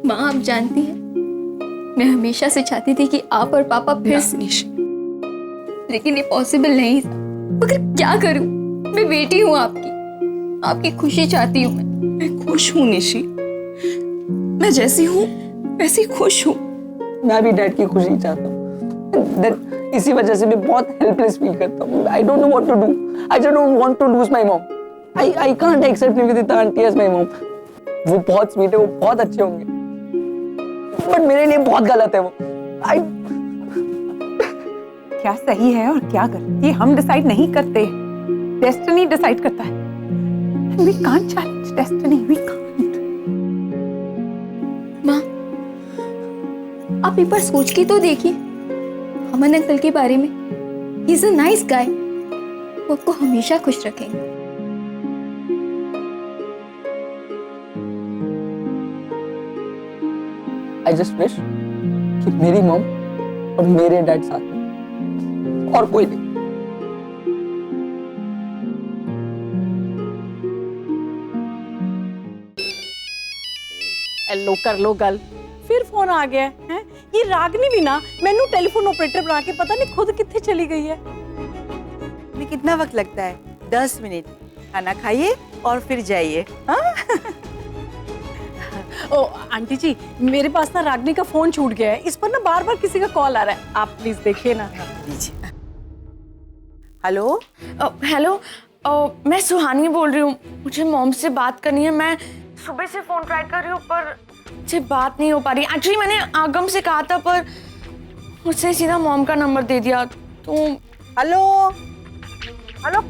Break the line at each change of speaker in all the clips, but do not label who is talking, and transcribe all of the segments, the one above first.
माँ आप जानती हैं, मैं हमेशा से चाहती थी कि आप और पापा फिर से, लेकिन ये पॉसिबल नहीं था। मगर क्या करूं, मैं बेटी हूँ आपकी खुशी चाहती हूँ।
मैं खुश हूँ निशी, मैं जैसी हूँ वैसी खुश हूँ। मैं भी डैड की खुशी चाहता हूँ। इसी वजह से मैं बहुत हेल्पलेस फील करता हूँ। I don't know what to do. I just don't want to lose my mom. I can't accept live with aunty as my mom. वो बहुत स्वीट है, वो बहुत अच्छे होंगे, बट मेरे लिए बहुत गलत है वो।
क्या सही है और क्या गलत ये हम डिसाइड नहीं करते, डेस्टिनी डिसाइड करता है। We can't challenge destiny, we can't.
माँ आप एक बार सोच के तो देखिए अमन अंकल के बारे में। He is a nice guy, वो आपको हमेशा खुश रखेंगे।
आई जस्ट विश कि मेरी मॉम और मेरे डैड साथ में, और कोई नहीं।
लो कर लो गल, फिर फोन आ गया है। ये रागनी भी ना मैनू टेलीफोन ऑपरेटर बना के पता नहीं खुद कितने चली गई है।
में कितना वक्त लगता है? 10 मिनट। खाना खाइए और फिर जाइए। हाँ?
ओ आंटी जी, मेरे पास ना रागनी का फोन छूट गया है, इस पर ना बार बार किसी का कॉल आ रहा है, आप प्लीज देखिए ना।
हेलो
हेलो, मैं सुहानी बोल रही हूँ। मुझे मॉम से बात करनी है। मैं सुबह से फोन ट्राई कर रही हूँ पर मुझसे बात नहीं हो पा रही। एक्चुअली मैंने आगम से कहा था पर मुझसे सीधा मॉम का नंबर दे दिया। तो
हेलो हेलो,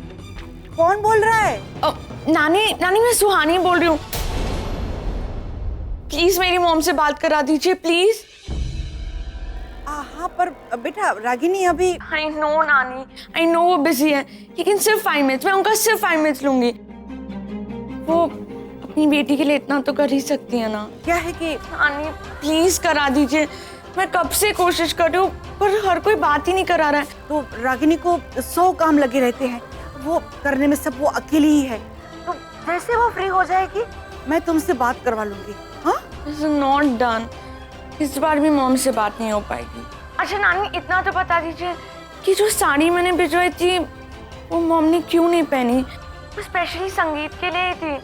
कौन बोल रहा है?
नानी मैं सुहानी बोल रही हूँ। प्लीज मेरी मॉम से बात करा दीजिए प्लीज।
हाँ पर बेटा रागिनी अभी।
आई नो नानी, आई नो वो बिजी है, लेकिन सिर्फ 5 मिनट, मैं उनका सिर्फ 5 मिनट लूंगी। वो अपनी बेटी के लिए इतना तो कर ही सकती है ना।
क्या है कि
नानी प्लीज करा दीजिए। मैं कब से कोशिश कर रही हूँ पर हर कोई बात ही नहीं करा रहा है।
तो रागिनी को 100 काम लगे रहते हैं, वो करने में सब वो अकेली ही है। तो जैसे वो फ्री हो जाएगी मैं तुमसे बात करवा लूंगी। हाँ
नॉट डन, इस बार भी मॉम से बात नहीं हो पाएगी। अच्छा नानी इतना तो बता दीजिए कि जो साड़ी मैंने भिजवाई थी वो मॉम ने क्यों नहीं पहनी? वो स्पेशली संगीत के लिए थी।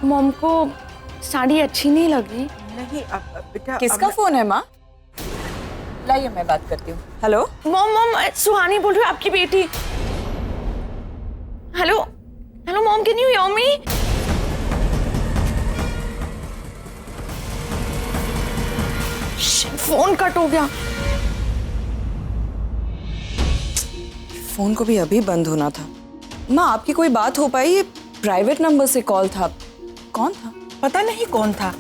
मॉम को साड़ी अच्छी नहीं लगी।
नहीं बेटा।
किसका फोन है माँ? लाइए मैं बात करती हूँ। हेलो
मॉम सुहानी बोल रही हूँ, आपकी बेटी। Hello hello mom, can you hear me? Phone cut हो गया।
फोन को भी अभी बंद होना था। माँ आपकी कोई बात हो पाई? ये प्राइवेट नंबर से कॉल था। कौन था?
पता नहीं कौन था।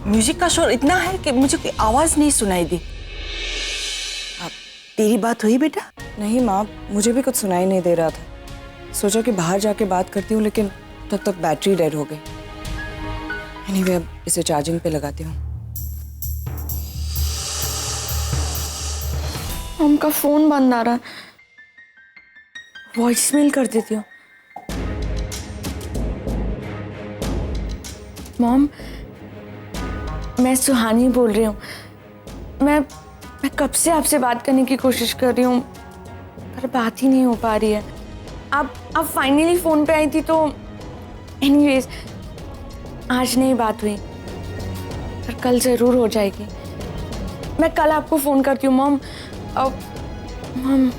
म्यूजिक का शोर इतना है कि मुझे कोई आवाज नहीं सुनाई दी। तेरी बात हुई बेटा?
नहीं माँ, मुझे भी कुछ सुनाई नहीं दे रहा था। सोचा कि बाहर जाके बात करती हूँ, लेकिन तब तक बैटरी डेड हो गई। एनीवे अब इसे चार्जिंग पे लगाती हूँ।
मॉम का फोन बंद आ रहा है, वॉइसमेल कर देती हूँ। मॉम मैं सुहानी बोल रही हूँ। मैं कब से आपसे बात करने की कोशिश कर रही हूँ पर बात ही नहीं हो पा रही है। आप फाइनली फोन पे आई थी तो एनीवेज आज नहीं बात हुई पर कल जरूर हो जाएगी। मैं कल आपको फोन करती हूँ mom. Mom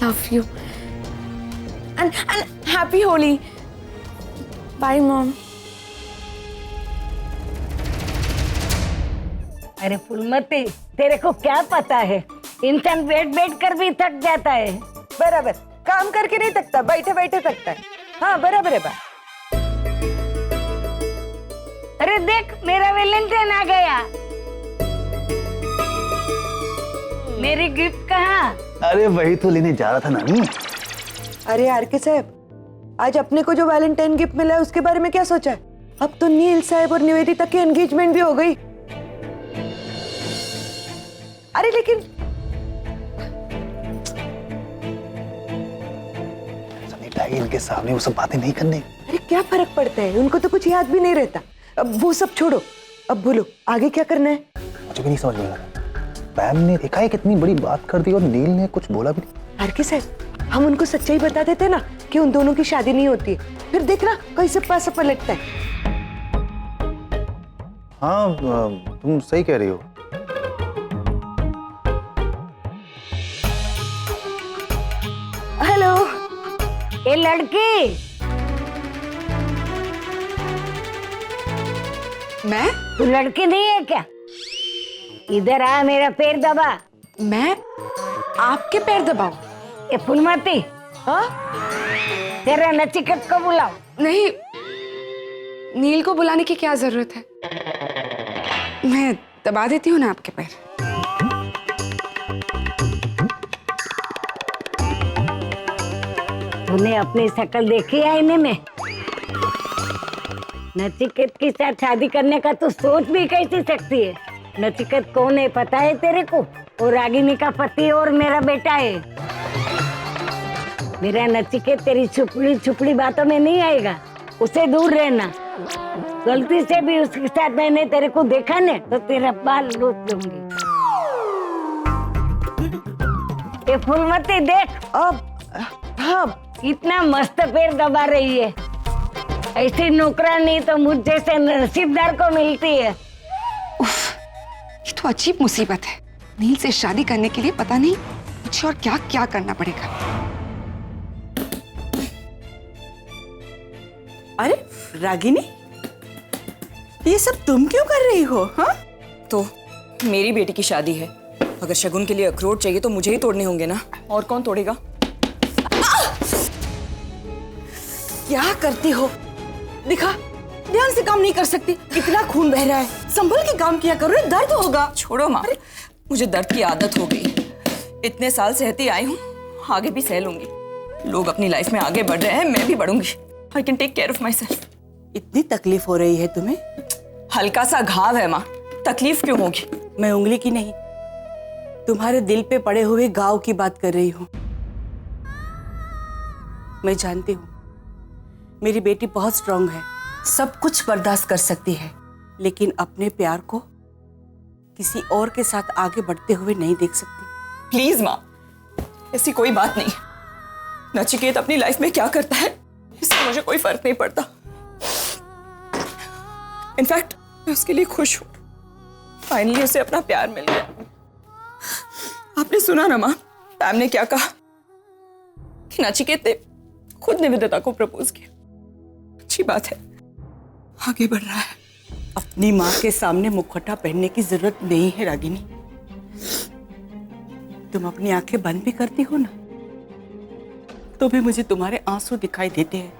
love you and happy Holi. Bye mom.
अरे फुलमती, तेरे को क्या पता है, इंसान बैठ बैठ कर भी थक जाता है।
बराबर, काम करके नहीं थकता, बैठे बैठे थकता है। हाँ बराबर है बात।
अरे देख मेरा वैलेंटाइन आ गया। मेरी गिफ्ट कहाँ?
अरे वही तो लेने जा रहा था नानी।
अरे आरके साहब, आज अपने को जो वैलेंटाइन गिफ्ट मिला है उसके बारे में क्या सोचा है? अब तो नील साहब और निवेदिता की एंगेजमेंट भी हो गई। अरे लेकिन
सनीता इनके सामने वो सब बातें नहीं करने।
अरे क्या फर्क पड़ता है, उनको तो कुछ याद भी नहीं रहता। अब वो सब छोड़ो, अब बोलो आगे क्या करना है?
मुझे भी नहीं समझ में आ रहा। पैम ने देखा है कितनी बड़ी बात कर दी और नील ने कुछ बोला भी नहीं।
आरके साहब, हम उनको सच्चाई बता देते ना कि उन दोनों की शादी नहीं होती, फिर देखना कैसे पैसा पलटता है।
हाँ तुम सही कह रही हो।
हेलो, ये लड़की
मैं
तू लड़की नहीं है क्या? इधर आ, मेरा पैर दबा।
मैं आपके पैर दबाऊं?
ये फुलमती, हाँ? तेरा नचिकेत को बुलाओ।
नहीं, नील को बुलाने की क्या जरूरत है? मैं दबा देती हूँ ना आपके पैर।
तूने अपनी शक्ल देखी आईने में? नचिकेत के साथ शादी करने का तू सोच भी कैसे सकती है? नचिकेत कौन है पता है तेरे को? और रागिनी का पति और मेरा बेटा है। मेरा नचिकेत तेरी छुपड़ी छुपड़ी बातों में नहीं आएगा, उसे दूर रहना। गलती से भी उसके साथ मैंने तेरे को देखा न तो तेरा बाल लूट दूंगी। ये फूलमती देख,
अब
इतना मस्त पैर दबा रही है। ऐसी नौकरानी तो मुझ जैसे नसीबदार को मिलती है।
ये तो अजीब मुसीबत है। नील से शादी करने के लिए पता नहीं मुझे और क्या क्या करना पड़ेगा।
अरे रागिनी, ये सब तुम क्यों कर रही हो? हाँ,
तो मेरी बेटी की शादी है, अगर शगुन के लिए अखरोट चाहिए तो मुझे ही तोड़ने होंगे ना, और कौन तोड़ेगा?
क्या करती हो? दिखा, ध्यान से काम नहीं कर सकती, कितना खून बह रहा है। संभल के काम किया करो, दर्द होगा।
छोड़ो माँ, मुझे दर्द की आदत हो गई। इतने साल सहती आई हूँ, आगे भी सह लूंगी। लोग अपनी लाइफ में आगे बढ़ रहे हैं, मैं भी बढ़ूंगी। I can take care of myself.
इतनी तकलीफ हो रही है तुम्हें?
हल्का सा घाव है माँ, तकलीफ क्यों होगी?
मैं उंगली की नहीं, तुम्हारे दिल पे पड़े हुए घाव की बात कर रही हूँ। मैं जानती हूँ मेरी बेटी बहुत स्ट्रांग है, सब कुछ बर्दाश्त कर सकती है, लेकिन अपने प्यार को किसी और के साथ आगे बढ़ते हुए नहीं देख सकती।
प्लीज माँ, ऐसी कोई बात नहीं। नचिकेत अपनी लाइफ में क्या करता है इससे मुझे कोई फर्क नहीं पड़ता। इनफैक्ट मैं उसके लिए खुश हूं। फाइनली उसे अपना प्यार मिल गया। आपने सुना ना माँ, पैम ने क्या कहा कि नचिकेत ने खुद निवेदिता को प्रपोज किया। अच्छी बात है, आगे बढ़ रहा है।
अपनी माँ के सामने मुखौटा पहनने की जरूरत नहीं है रागिनी। तुम अपनी आंखें बंद भी करती हो ना, तो भी मुझे तुम्हारे आंसू दिखाई देते हैं।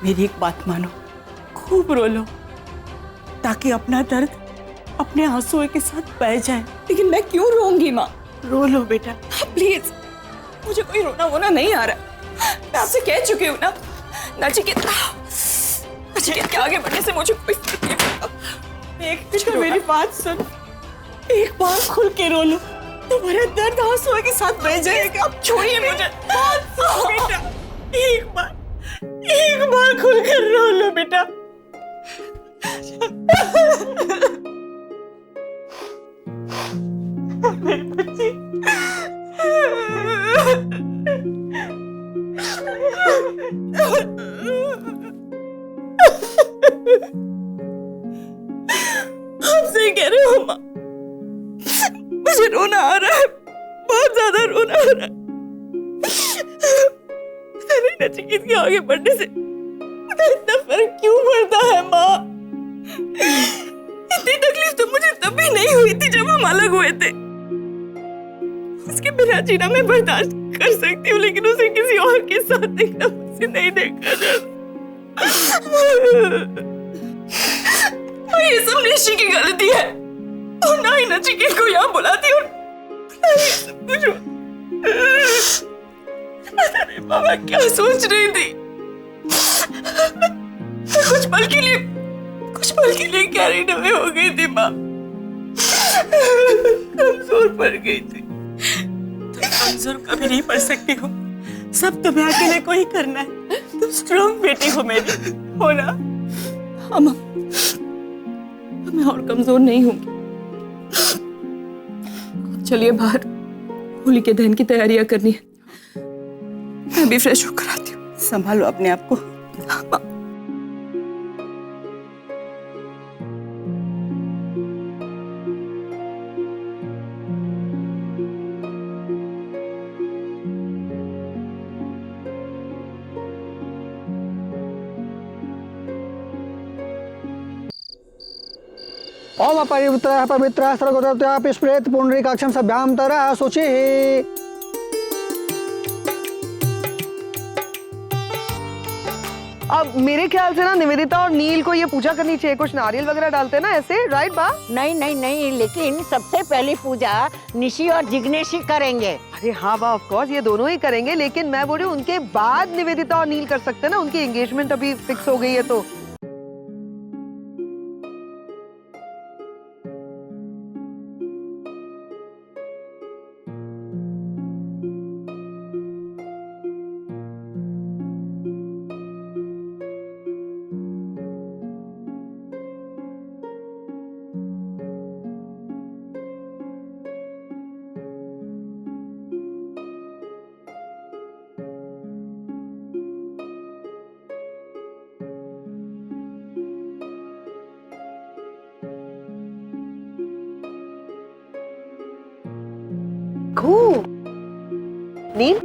मेरी एक बात मानो, खूब रो लो ताकि अपना दर्द अपने आंसुओं के साथ बह जाए।
लेकिन मैं क्यों रोऊंगी माँ?
रो लो बेटा।
प्लीज, मुझे कोई रोना वोना नहीं आ रहा। मैं आपसे कह चुकी हूँ ना, नचिकेत के आगे बढ़ने से मुझे कोई फर्क नहीं पड़ता।
एक मेरी बात सुन, एक बार खुल के रो लो, तुम्हारा दर्द आंसुओं के साथ बह जाएगा।
आप छोड़िए मुझे।
बेटा, एक बार खुल कर रो लो बेटा। मेरी बच्ची। आप सही कह रहे हो माँ, मुझे रोना आ रहा है, बहुत ज्यादा रोना आ रहा है। नचिकेत के आगे बढ़ने से इतना फर्क क्यों पड़ता है माँ? इतनी तकलीफ तो मुझे तब भी नहीं हुई थी जब हम अलग हुए थे। उसके बिना जीना मैं बर्दाश्त कर सकती हूँ, लेकिन उसे किसी और के साथ देखना मुझसे नहीं देखा जाता। ये सब निशी की गलती है, और ना ही नचिकेत को यहाँ बुलाती और ना ही सब कुछ। अरे मामा क्या सोच रही थी? कुछ पल के लिए कैरिड अवे हो गई थी माँ, कमजोर पड़ गई थी। तुम कमजोर कभी नहीं पड़ सकती हो, सब तुम्हें अकेले को ही करना है। तुम स्ट्रांग बेटी हो मेरी, हो ना?
हाँ माँ, तो मैं और कमजोर नहीं होंगी। चलिए बाहर होली के दहन की तैयारियां करनी है, मैं भी फ्रेश होकर आती हूँ।
संभालो अपने आप को।
हाँ, माँ।
ओम अपरिवृतः पवित्रः सर्वगतः स्प्रेत पुंडरीकाक्षं सभ्यां तरः शुचिः।
अब मेरे ख्याल से ना निवेदिता और नील को ये पूजा करनी चाहिए, कुछ नारियल वगैरह डालते हैं ना ऐसे, राइट बा?
नहीं नहीं नहीं, लेकिन सबसे पहली पूजा निशी और जिग्नेश ही करेंगे।
अरे हाँ बा, ऑफ कोर्स ये दोनों ही करेंगे, लेकिन मैं बोल रही हूँ उनके बाद निवेदिता और नील कर सकते हैं ना, उनकी एंगेजमेंट अभी फिक्स हो गई है तो। Cool. नील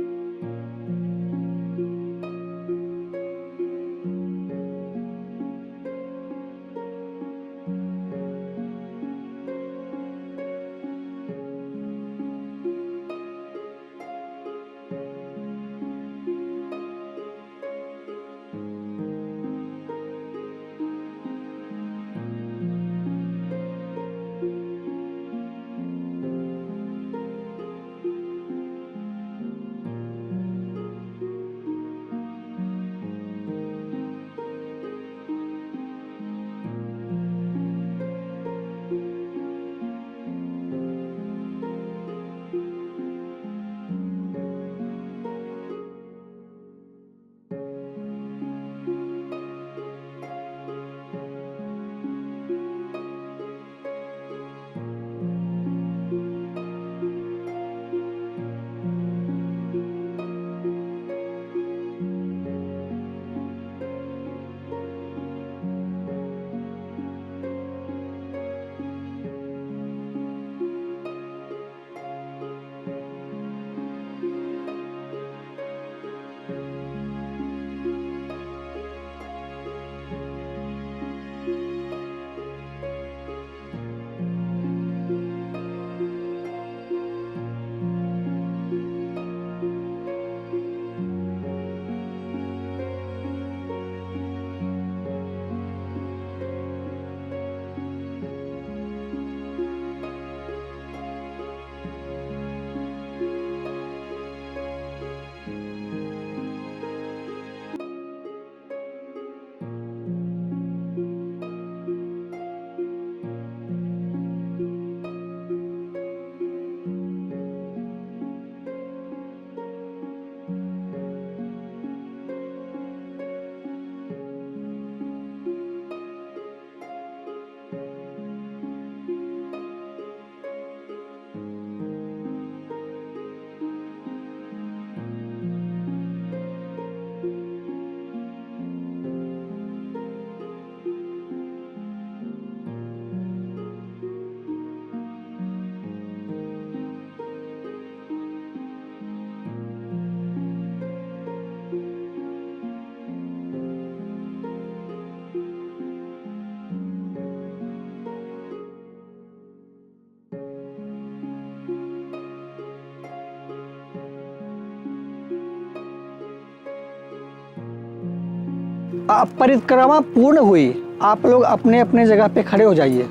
परिक्रमा पूर्ण हुई, आप लोग अपने अपने जगह पे खड़े हो जाइए।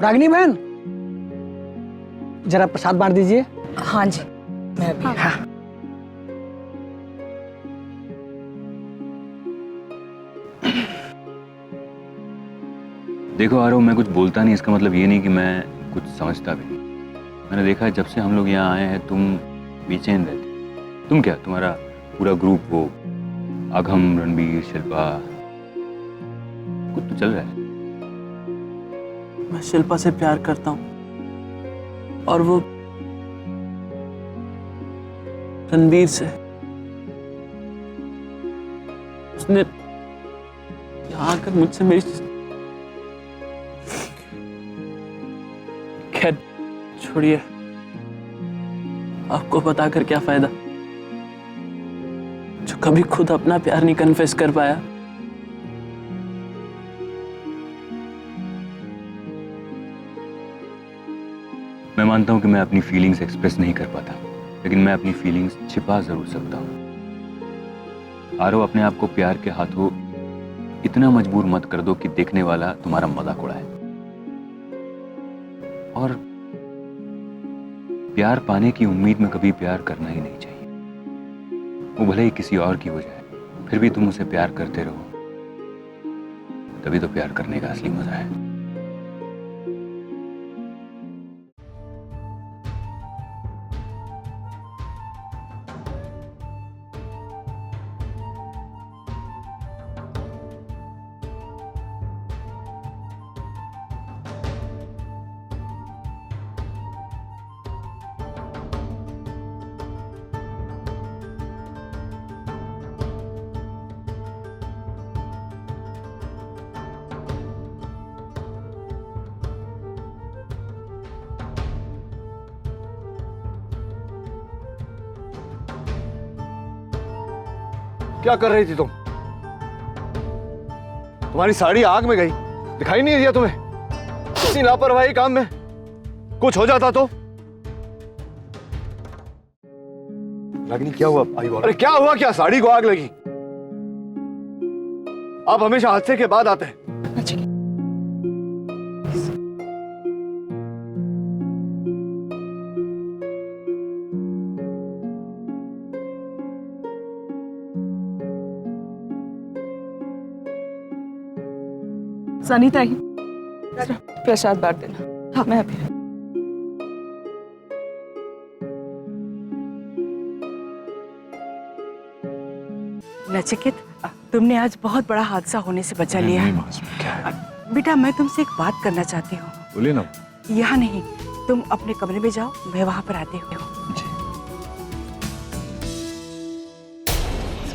रागिनी बहन जरा प्रसाद बांट दीजिए।
हाँ जी, मैं भी।
हाँ।
देखो आरव, मैं कुछ बोलता नहीं इसका मतलब ये नहीं कि मैं कुछ समझता भी नहीं। मैंने देखा है जब से हम लोग यहाँ आए हैं तुम बेचैन रहती। तुम क्या, तुम्हारा पूरा ग्रुप, वो अघम, रणबीर, शिल्पा, कुछ तो चल रहा है।
मैं शिल्पा से प्यार करता हूँ और वो रणवीर से। उसने यहाँ आकर मुझसे मेरी खैर छोड़िए, आपको बताकर क्या फायदा, जो कभी खुद अपना प्यार नहीं कन्फेस कर पाया।
मैं मानता हूं कि मैं अपनी फीलिंग्स एक्सप्रेस नहीं कर पाता, लेकिन मैं अपनी फीलिंग्स छिपा जरूर सकता हूं। आरो, अपने आप को प्यार के हाथों इतना मजबूर मत कर दो कि देखने वाला तुम्हारा मजाक उड़ाए। और प्यार पाने की उम्मीद में कभी प्यार करना ही नहीं चाहिए। वो भले ही किसी और की हो जाए, फिर भी तुम उसे प्यार करते रहो, तभी तो प्यार करने का असली मजा है।
क्या कर रही थी तुम? तुम्हारी साड़ी आग में गई, दिखाई नहीं दिया तुम्हें? इतनी लापरवाही काम में कुछ हो जाता तो? रागिनी क्या हुआ? अरे क्या हुआ? क्या साड़ी को आग लगी? आप हमेशा हादसे के बाद आते हैं।
सनीता ही प्रसाद बांट देना। हाँ, मैं अभी।
नचिकेत, तुमने आज बहुत बड़ा हादसा होने से बचा लिया है।
क्या है?
बेटा, मैं तुमसे एक बात करना चाहती हूँ।
बोलिए ना।
यहाँ नहीं, तुम अपने कमरे में जाओ, मैं वहां पर आती हूँ।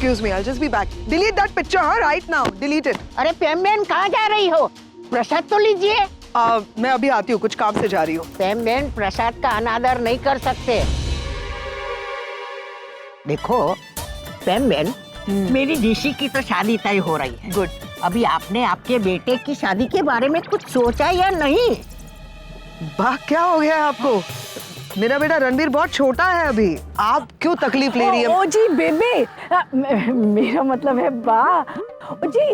Excuse me, I'll just be back. Delete that picture, huh? Right now. Delete it.
अरे प्रेम बहन कहाँ जा रही हो? प्रसाद तो लीजिए।
मैं अभी आती हूँ, कुछ काम से जा रही हूँ।
प्रेम बहन प्रसाद का अनादर नहीं कर सकते। देखो प्रेम बहन, मेरी ऋषि की तो शादी तय हो रही है।
गुड।
अभी आपने आपके बेटे की शादी के बारे में कुछ सोचा या नहीं?
वाह, क्या हो गया है आपको? मेरा बेटा रणवीर बहुत छोटा है अभी, आप क्यों तकलीफ ले रही है?
ओ जी बेबे, मेरा मतलब है बा। ओ जी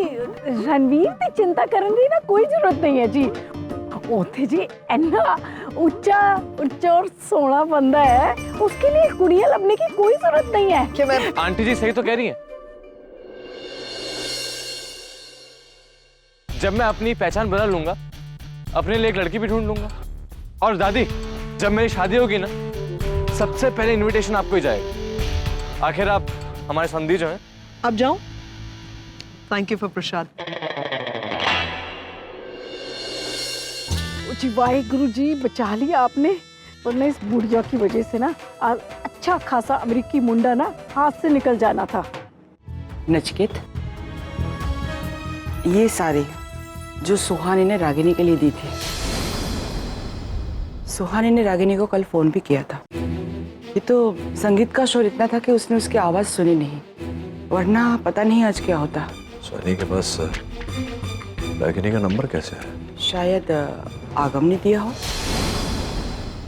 रणवीर की चिंता करने की ना कोई जरूरत नहीं है जी। ओथे जी इन्ना ऊंचा और सोना बंदा है, उसके लिए कुड़िया लबने की कोई जरूरत नहीं है।
कि मैं
आंटी जी सही तो कह रही हैं। जब मैं अपनी पहचान बदल लूंगा, अपने लिए एक लड़की भी ढूंढ लूंगा। और दादी, जब मेरी शादी होगी ना, सबसे पहले इनविटेशन आपको ही जाएगा। आखिर आप हमारे संधी जो हैं।
अब जाऊं? थैंक यू फॉर प्रसाद।
जी वाहिगुरु जी, बचा लिया आपने, वरना इस बुढ़िया की वजह से ना आज अच्छा खासा अमेरिकी मुंडा ना हाथ से निकल जाना था।
नचिकेत, ये साड़ी जो सुहानी ने रागिनी के लिए दी थी, सुहानी ने रागिनी को कल फोन भी किया था। ये तो संगीत का शोर इतना था कि उसने उसकी आवाज सुनी नहीं, वरना पता नहीं आज क्या होता।
सोनी के पास रागिनी का नंबर कैसे है?
शायद आगम ने दिया हो।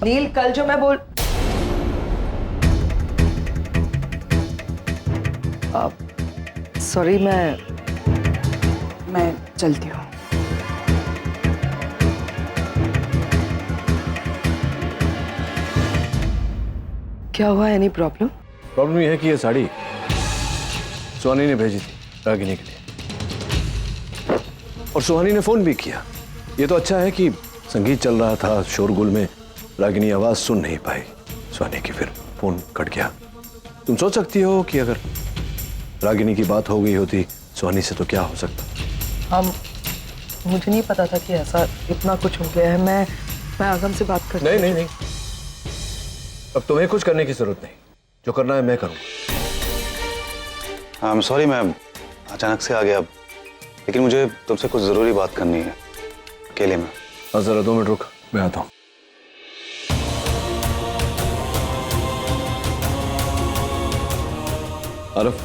नील, कल जो मैं सॉरी,
मैं चलती हूँ।
क्या हुआ? Any problem?
प्रॉब्लम यह है कि ये साड़ी सोनी ने भेजी थी रागिनी के लिए, और सुहानी ने फोन भी किया। ये तो अच्छा है कि संगीत चल रहा था, शोरगुल में रागिनी आवाज सुन नहीं पाई सुहानी की, फिर फोन कट गया। तुम सोच सकती हो कि अगर रागिनी की बात हो गई होती सुहानी से तो क्या हो सकता।
मुझे नहीं पता था कि ऐसा इतना कुछ हो गया है। मैं आगम से बात कर।
नहीं, अब तुम्हें कुछ करने की जरूरत नहीं, जो करना है मैं करूंगा।
आई एम सॉरी, मैं अचानक से आ गया, लेकिन मुझे तुमसे कुछ जरूरी बात करनी है अकेले में।
हाँ जरा 2 मिनट रुक, मैं आता हूँ। आरफ,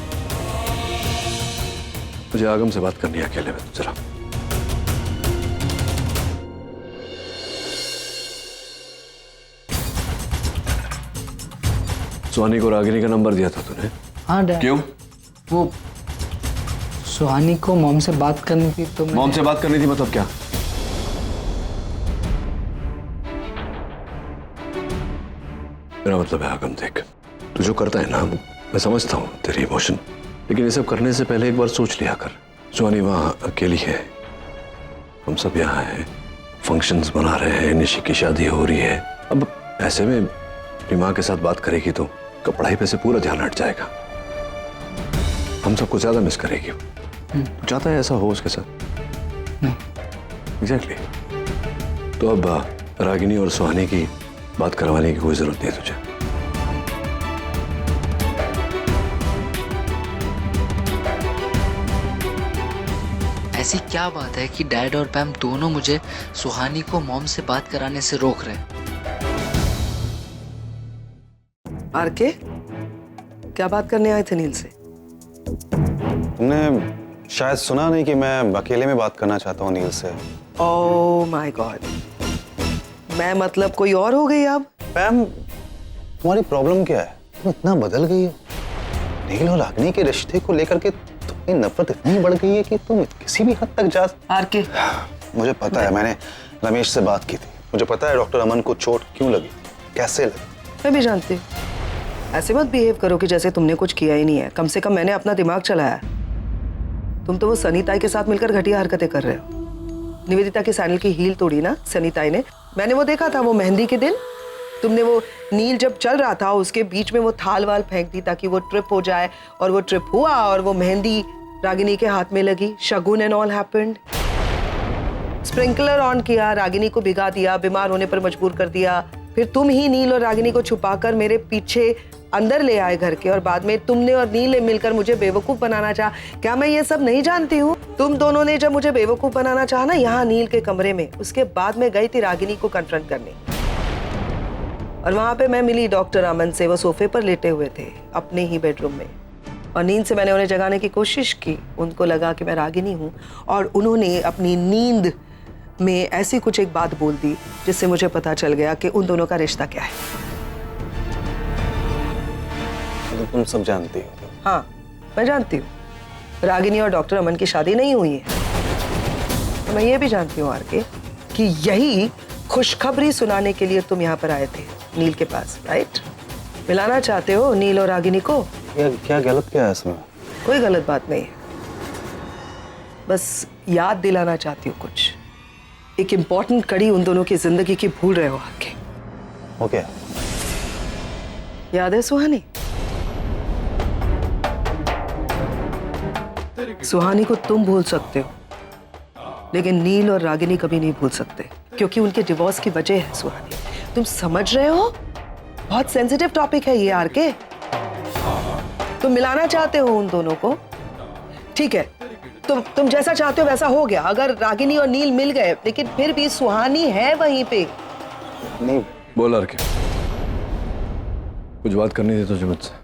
मुझे आगम से बात करनी है अकेले में, जरा। सुहानी को रागिनी का नंबर दिया था तूने?
हाँ डैड।
क्यों?
वो सुहानी को मॉम से बात करनी थी तो
मॉम से बात करनी थी मतलब क्या? मेरा मतलब है आगम, देख तू जो करता है ना, मैं समझता हूँ तेरी इमोशन, लेकिन ये सब करने से पहले एक बार सोच लिया कर। सुहानी वहाँ अकेली है, हम सब यहाँ हैं, फंक्शंस मना रहे हैं, निशी की शादी हो रही है। अब ऐसे में अपनी माँ के साथ बात करेगी तो पढ़ाई पे से पूरा ध्यान हट जाएगा, हम सबको ज्यादा मिस करेगी। तू चाहता है ऐसा हो उसके साथ?
नहीं।
एग्जैक्टली। तो अब रागिनी और सुहानी की बात करवाने की कोई जरूरत नहीं है तुझे।
ऐसी क्या बात है कि डैड और पैम दोनों मुझे सुहानी को मॉम से बात कराने से रोक रहे हैं?
आरके, क्या बात करने आए थे नील से?
तुमने शायद सुना नहीं कि मैं अकेले में बात करना चाहता हूँ नील से।
ओह माय गॉड, मैं मतलब कोई और हो गई अब?
पैम, तुम्हारी प्रॉब्लम क्या है? तुम इतना बदल गई हो। नील और रागिनी के रिश्ते को लेकर के तुम्हारी नफरत इतनी बढ़ गई है कि तुम किसी भी हद तक जा।
आरके,
मुझे पता है, मैंने रमेश से बात की थी, मुझे पता है डॉक्टर अमन को चोट क्यों लगी, कैसे लगी।
मैं भी जानती हूँ। ऐसे मत बिहेव करो कि जैसे तुमने कुछ किया ही नहीं है। कम से कम मैंने अपना दिमाग चलाया। तुम तो वो सनीताई के साथ मिलकर घटिया हरकतें कर रहे हो। निवेदिता की सैंडल की हील तोड़ी ना सनीताई ने, मैंने वो देखा था। वो मेहंदी के दिन तुमने वो नील जब चल रहा था उसके बीच में वो थाल वाल फेंक दी ताकि वो ट्रिप हो जाए, और वो ट्रिप हुआ और वो मेहंदी रागिनी के हाथ में लगी। Shagun and all happened. Sprinkler on किया, रागिनी को भिगा दिया, बीमार होने पर मजबूर कर दिया। फिर तुम ही नील और रागिनी को छुपाकर मेरे पीछे अंदर ले आए घर के, और बाद में तुमने और नील ने मिलकर मुझे बेवकूफ बनाना चाहा। क्या मैं ये सब नहीं जानती हूँ? तुम दोनों ने जब मुझे बेवकूफ बनाना चाहा ना यहाँ नील के कमरे में, उसके बाद मैं गई थी रागिनी को कन्फ्रंट करने, और वहां पे मैं मिली डॉक्टर अमन से। वो सोफे पर लेटे हुए थे अपने ही बेडरूम में, और नींद से मैंने उन्हें जगाने की कोशिश की। उनको लगा कि मैं रागिनी हूँ, और उन्होंने अपनी नींद में ऐसी कुछ एक बात बोल दी जिससे मुझे पता चल गया कि उन दोनों का रिश्ता क्या है।
तो तुम सब जानती हो?
हाँ, मैं जानती हूँ। रागिनी और डॉक्टर अमन की शादी नहीं हुई है। तो मैं ये भी जानती हूँ आरके कि यही खुशखबरी सुनाने के लिए तुम यहाँ पर आए थे नील के पास, राइट? मिलाना चाहते हो नील और रागिनी को।
क्या गलत क्या है इसमें?
कोई गलत बात नहीं है, बस याद दिलाना चाहती हूँ कुछ। एक इम्पोर्टेंट कड़ी उन दोनों की जिंदगी की भूल रहे हो आके।
ओके।
याद है सुहानी? सुहानी को तुम भूल सकते हो, लेकिन नील और रागिनी कभी नहीं भूल सकते, क्योंकि उनके डिवोर्स की वजह है सुहानी। तुम समझ रहे हो? बहुत सेंसिटिव टॉपिक है ये आरके। तुम मिलाना चाहते हो उन दोनों को, ठीक है, तुम जैसा चाहते हो वैसा हो गया। अगर रागिनी और नील मिल गए, लेकिन फिर भी सुहानी है वहीं पे।
नहीं
बोल आरके, कुछ बात करनी थी तुझे मुझसे।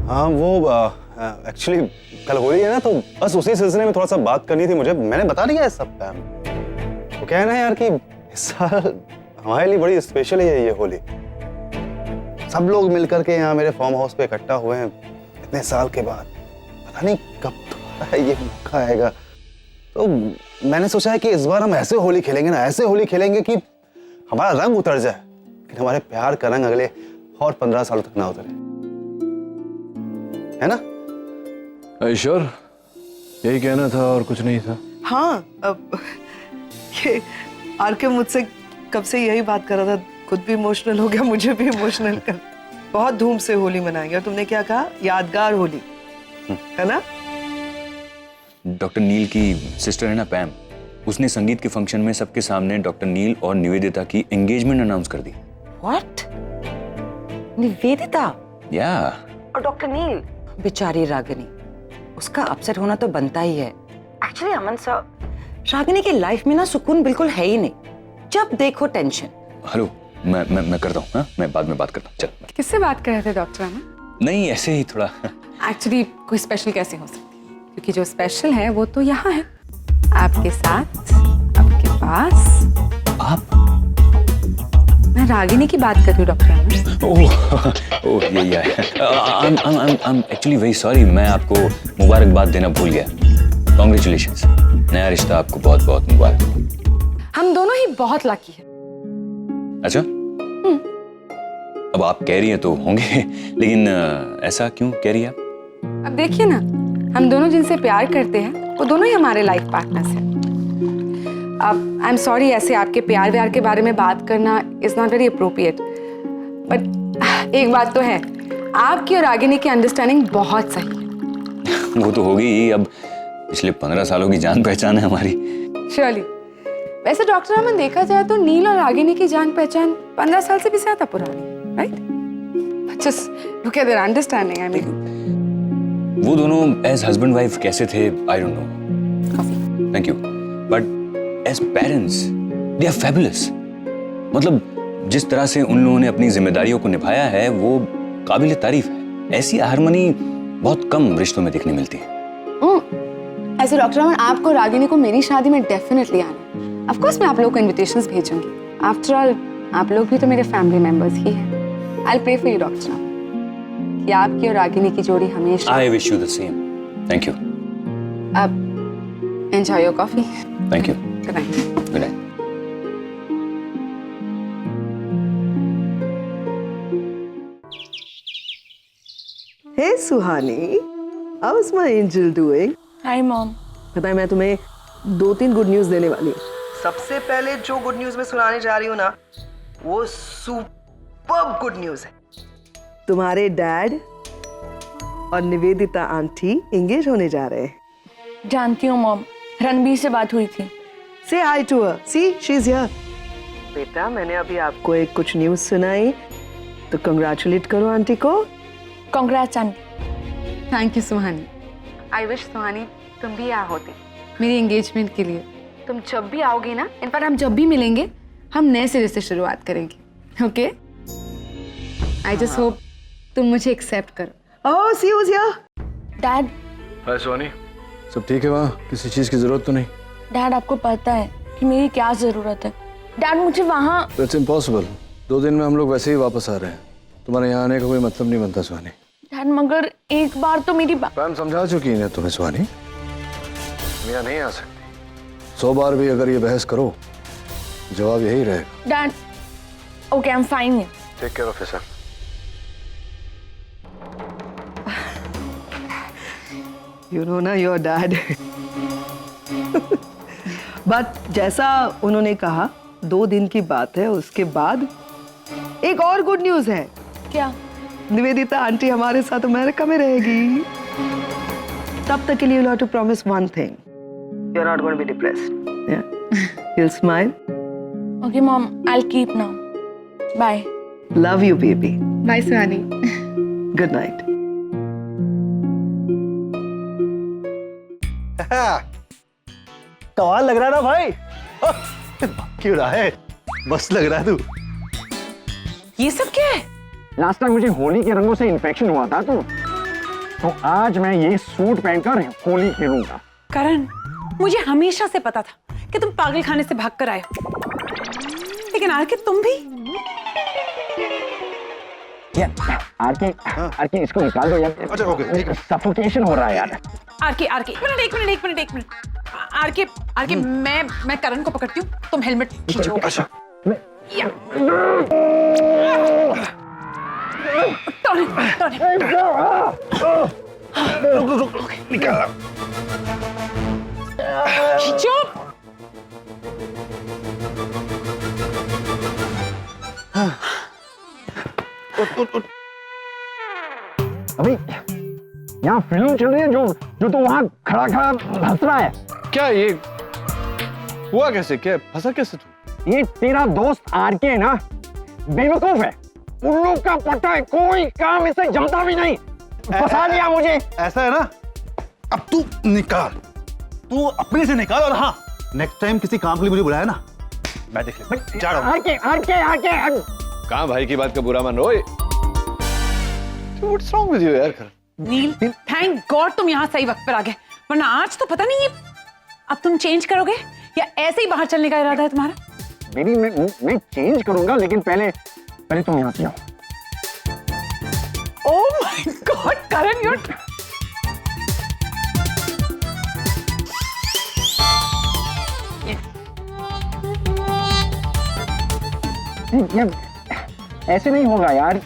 हाँ, वो एक्चुअली कल होली है ना, तो बस उसी सिलसिले में थोड़ा सा बात करनी थी मुझे। मैंने बता दिया है सब टाइम। वो कहना है यार कि इस साल हमारे लिए बड़ी स्पेशल है ये होली। सब लोग मिलकर के यहाँ मेरे फार्म हाउस पे इकट्ठा हुए हैं इतने साल के बाद। पता नहीं कब तो ये मौका आएगा। तो मैंने सोचा है कि इस बार हम ऐसे होली खेलेंगे ना, ऐसे होली खेलेंगे कि हमारा रंग उतर जाए, लेकिन हमारे प्यार का रंग अगले और 15 साल तक ना उतरे, है ना?
श्योर, यही कहना था और कुछ नहीं था।
हाँ, अब ये आरके मुझसे कब से यही बात कर रहा था। खुद भी इमोशनल हो गया, मुझे भी इमोशनल कर। बहुत धूम से होली मनाएंगे, और तुमने क्या कहा? यादगार होली। है ना?
डॉक्टर नील की सिस्टर है ना पैम, उसने संगीत के फंक्शन में सबके सामने डॉक्टर नील और निवेदिता की एंगेजमेंट अनाउंस कर दी।
व्हाट? निवेदिता
या
और डॉक्टर नील? बेचारी रागिनी, उसका अपसेट होना तो बनता ही है। एक्चुअली अमन सर, रागिनी की लाइफ में ना सुकून बिल्कुल है ही नहीं, जब देखो टेंशन।
हेलो, मैं करता हूँ, हाँ? मैं बाद में बात करता हूँ, चल।
किससे बात कर रहे थे डॉक्टर अमन?
नहीं, ऐसे ही थोड़ा।
एक्चुअली कोई स्पेशल कैसे हो सकती है, क्योंकि जो स्पेशल है वो तो यहाँ है, आपके साथ, आपके पास।
आप?
मैं रागिनी की बात कर रही हूँ डॉक्टर अमन।
ओह ये I'm actually very sorry, मैं आपको मुबारकबाद देना भूल गया। Congratulations, नया रिश्ता आपको बहुत बहुत मुबारक।
हम दोनों ही बहुत लकी हैं।
अच्छा? अब आप कह रही हैं तो होंगे, लेकिन ऐसा क्यों कह रही हैं आप?
अब देखिए ना, हम दोनों जिनसे प्यार करते हैं वो दोनों ही हमारे लाइफ पार्टनर्स हैं। अब आई एम सॉरी, ऐसे आपके प्यार व्यार के बारे में बात करना is not very appropriate, but एक बात तो है, आपकी और रागिनी की अंडरस्टैंडिंग बहुत सही है।
वो तो होगी ही, अब पिछले 15 सालों की जान पहचान है हमारी।
श्योरली। वैसे डॉक्टर अमन, देखा जाए तो नील और रागिनी की जान पहचान 15 साल से भी ज्यादा पुरानी है, right? Just look at their understanding. I mean
वो दोनों एज हस्बैंड वाइफ कैसे थे, I don't know.
Coffee.
Thank you. But as parents they are fabulous. मतलब जिस तरह से उन लोगों ने अपनी जिम्मेदारियों को निभाया है वो काबिल तारीफ है। ऐसी हार्मनी बहुत कम रिश्तों में देखने मिलती है।
ऐसे डॉक्टर अमन, आपको रागिनी को मेरी शादी में डेफिनेटली आना। ऑफ कोर्स मैं आप लोगों को इनविटेशंस भेजूंगी। आफ्टर ऑल आप लोग भी तो मेरे फैमिली मेंबर्स ही हैं। I will pray for you doctor Aman कि आपकी और रागिनी की जोड़ी हमेशा।
I wish you the same. Thank you.
अब enjoy your coffee.
Thank you.
Good night.
Good night.
Hey Suhani, how is my angel doing?
Hi mom.
पता है, मैं तुम्हें 2-3 गुड न्यूज देने वाली हूँ। सबसे पहले जो गुड न्यूज मैं सुनाने जा रही हूँ ना, वो सुपर्ब गुड न्यूज है। तुम्हारे डैड और निवेदिता आंटी एंगेज होने जा रहे हैं।
जानती हूँ मॉम, रणबीर से बात हुई थी।
Say hi to her. See, she's here. बेटा, मैंने अभी आपको एक कुछ न्यूज सुनाई, तो कंग्रेचुलेट करो आंटी को।
Congrats aunty.
Thank you Suhani. I wish Suhani तुम भी यहाँ होती मेरी एंगेजमेंट के लिए। तुम जब भी आओगी ना, इन पर हम जब भी मिलेंगे हम नए सिरे से शुरुआत करेंगे। ओके? आई जस्ट होप तुम मुझे एक्सेप्ट करो।
ओह, सी who's here.
डैड।
हाय सोनी, सब ठीक है वहाँ? किसी चीज़ की जरूरत तो नहीं?
डैड, आपको पता है कि मेरी क्या जरूरत है? डैड, मुझे वहाँ।
It's impossible. 2 दिन में हम लोग वैसे ही वापस आ रहे हैं। तुम्हारे यहाँ आने का कोई मतलब नहीं बनता सुहानी।
डैड, मगर एक बार तो मेरी बात।
मैम समझा चुकी है तुम्हें सुहानी, तुम यहाँ नहीं आ सकती। 100 बार भी अगर ये बहस करो, जवाब यही रहेगा।
Dad, okay, I am fine.
Take care of yourself.
You know ना, your dad. बट जैसा उन्होंने कहा, 2 दिन की बात है, उसके बाद एक और गुड न्यूज है।
क्या?
निवेदिता आंटी हमारे साथ अमेरिका में रहेगी। तब तक के लिए you'll have to promise one thing. You're not going to be depressed. Yeah. You'll smile.
Okay, mom, I'll keep now. Bye.
Love you, baby.
Bye Suhani.
Good night.
कमाल लग रहा है ना भाई? क्यों रहा है? मस्त लग रहा है तू।
ये सब क्या है?
लास्ट टाइम मुझे होली के रंगों से इन्फेक्शन हुआ था तो आज मैं ये सूट पहनकर होली खेलूंगा।
करण, मुझे हमेशा से पता था कि तुम पागल खाने से भाग कर आए हो, लेकिन आरके तुम भी।
आरके इसको निकाल दो यार।
अच्छा, ओके, ठीक है।
सफोकेशन हो रहा है यार।
आरके एक मिनट। आरके मैं करण को पकड़ती हूँ, तुम हेलमेट खींचो।
अच्छा। निकाला।
खींचो।
अभी यहाँ फिल्म चल रही है जो जो तो वहाँ खड़ा खड़ा हंस रहा है।
क्या ये हुआ कैसे? क्या फंसा कैसे तू?
ये तेरा दोस्त आरके है ना, बेवकूफ है, उल्लू का पट्टा है, कोई काम इसे जमता भी नहीं, फंसा लिया मुझे।
ऐसा है ना, अब तू निकाल, तू अपने से निकाल। और हाँ, नेक्स्ट टाइम किसी काम के लिए मुझे बुलाया ना, मैं देख ले जा रहा हूँ।
आरके आरके आरके
कहाँ भाई की बात का बुरा मान रहे हो? What's wrong with you यार?
नील, थैंक गॉड तुम यहाँ सही वक्त पर आ गए, वरना आज तो पता नहीं अब तुम चेंज करोगे या ऐसे ही बाहर चलने का इरादा है तुम्हारा?
मेरी मैं चेंज करूंगा, लेकिन पहले तुम यहाँ से आओ।
Oh my God Karan, you
ऐसे नहीं होगा यार।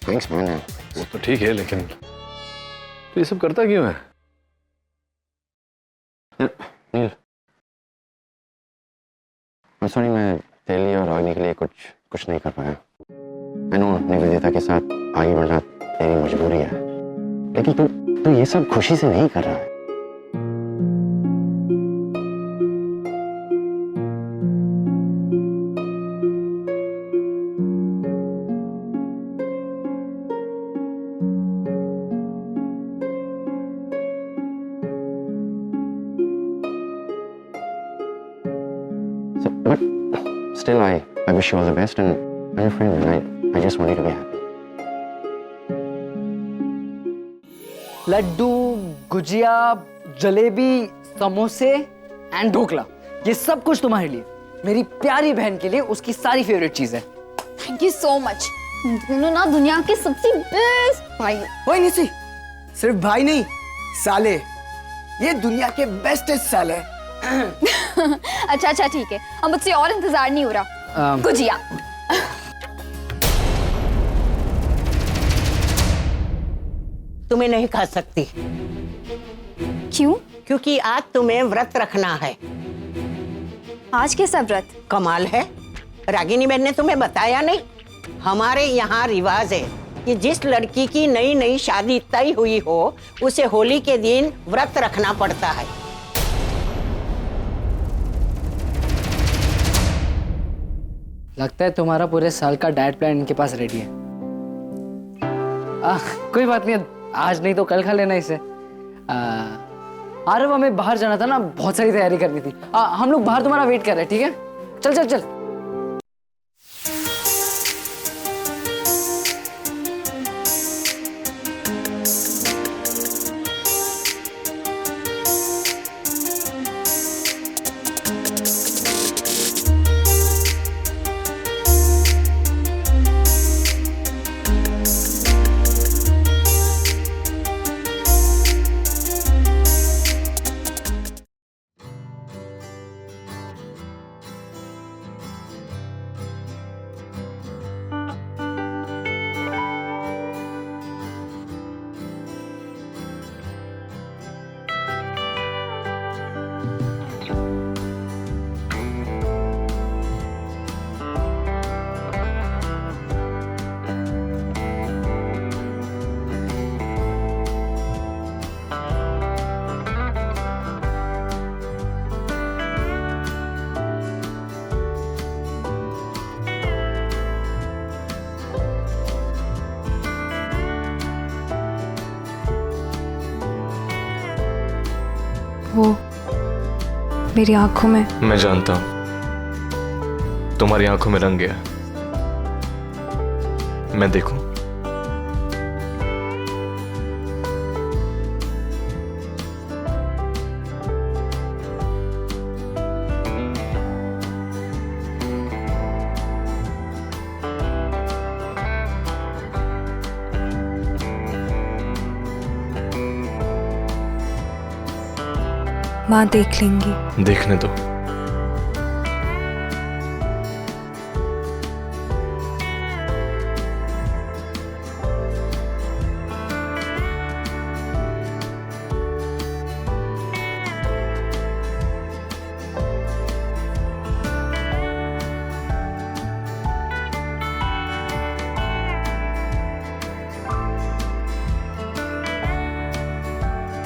Thanks man. वो तो ठीक है, लेकिन तो ये सब करता क्यों है?
नील, सॉरी, मैं तेली और अग्नि के लिए कुछ नहीं कर पाया। मैं नो निवेदिता के साथ आगे बढ़ना तेरी मजबूरी है, लेकिन तू ये सब खुशी से नहीं कर रहा है। But still, I wish you all the best, and I'm your friend, and I just want you to be happy.
Laddu, gujiya, jalebi, समोसे एंड ढोकला, ये सब कुछ तुम्हारे लिए, मेरी प्यारी बहन के लिए उसकी सारी फेवरेट चीज है।
Thank you so much. दोनों ना दुनिया के सबसे बेस्ट भाई।
ओए निशी, सिर्फ भाई नहीं, साले, ये दुनिया के बेस्टेस्ट साले।
अच्छा अच्छा ठीक है, अब मुझसे और इंतजार नहीं हो रहा। गुजिया।
तुम्हें नहीं खा सकती।
क्यों?
क्योंकि आज तुम्हें व्रत रखना है।
आज कैसा व्रत?
कमाल है, रागिनी बहन ने तुम्हें बताया नहीं? हमारे यहाँ रिवाज है कि जिस लड़की की नई नई शादी तय हुई हो उसे होली के दिन व्रत रखना पड़ता है।
लगता है तुम्हारा पूरे साल का डाइट प्लान इनके पास रेडी है। कोई बात नहीं, आज नहीं तो कल खा लेना इसे। आरव, हमें बाहर जाना था ना, बहुत सारी तैयारी करनी थी। हम लोग बाहर तुम्हारा वेट कर रहे हैं, ठीक है? चल चल चल।
वो मेरी आंखों में।
मैं जानता हूं तुम्हारी आंखों में रंग गया। मैं देखूं?
माँ देख लेंगी।
देखने दो।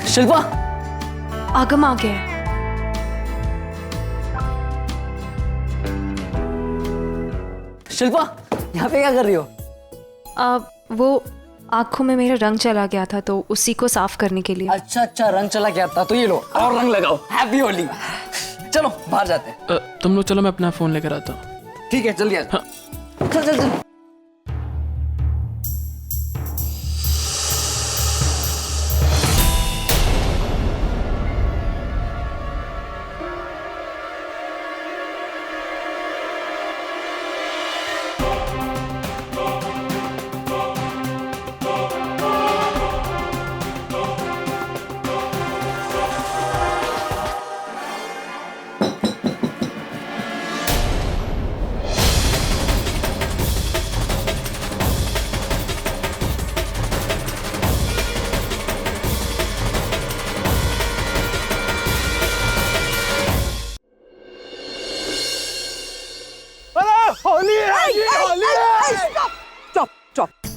शिल्पा,
आगम आ गया है।
शिल्पा, यहाँ पे क्या कर रही हो?
वो आंखों में मेरा रंग चला गया था तो उसी को साफ करने के लिए।
अच्छा अच्छा, रंग चला गया था तो ये लो और रंग लगाओ। हैप्पी होली। चलो बाहर जाते हैं।
तुम लोग चलो, मैं अपना फोन लेकर आता हूँ।
ठीक है, जल्दी आ। हाँ। चल चल चल।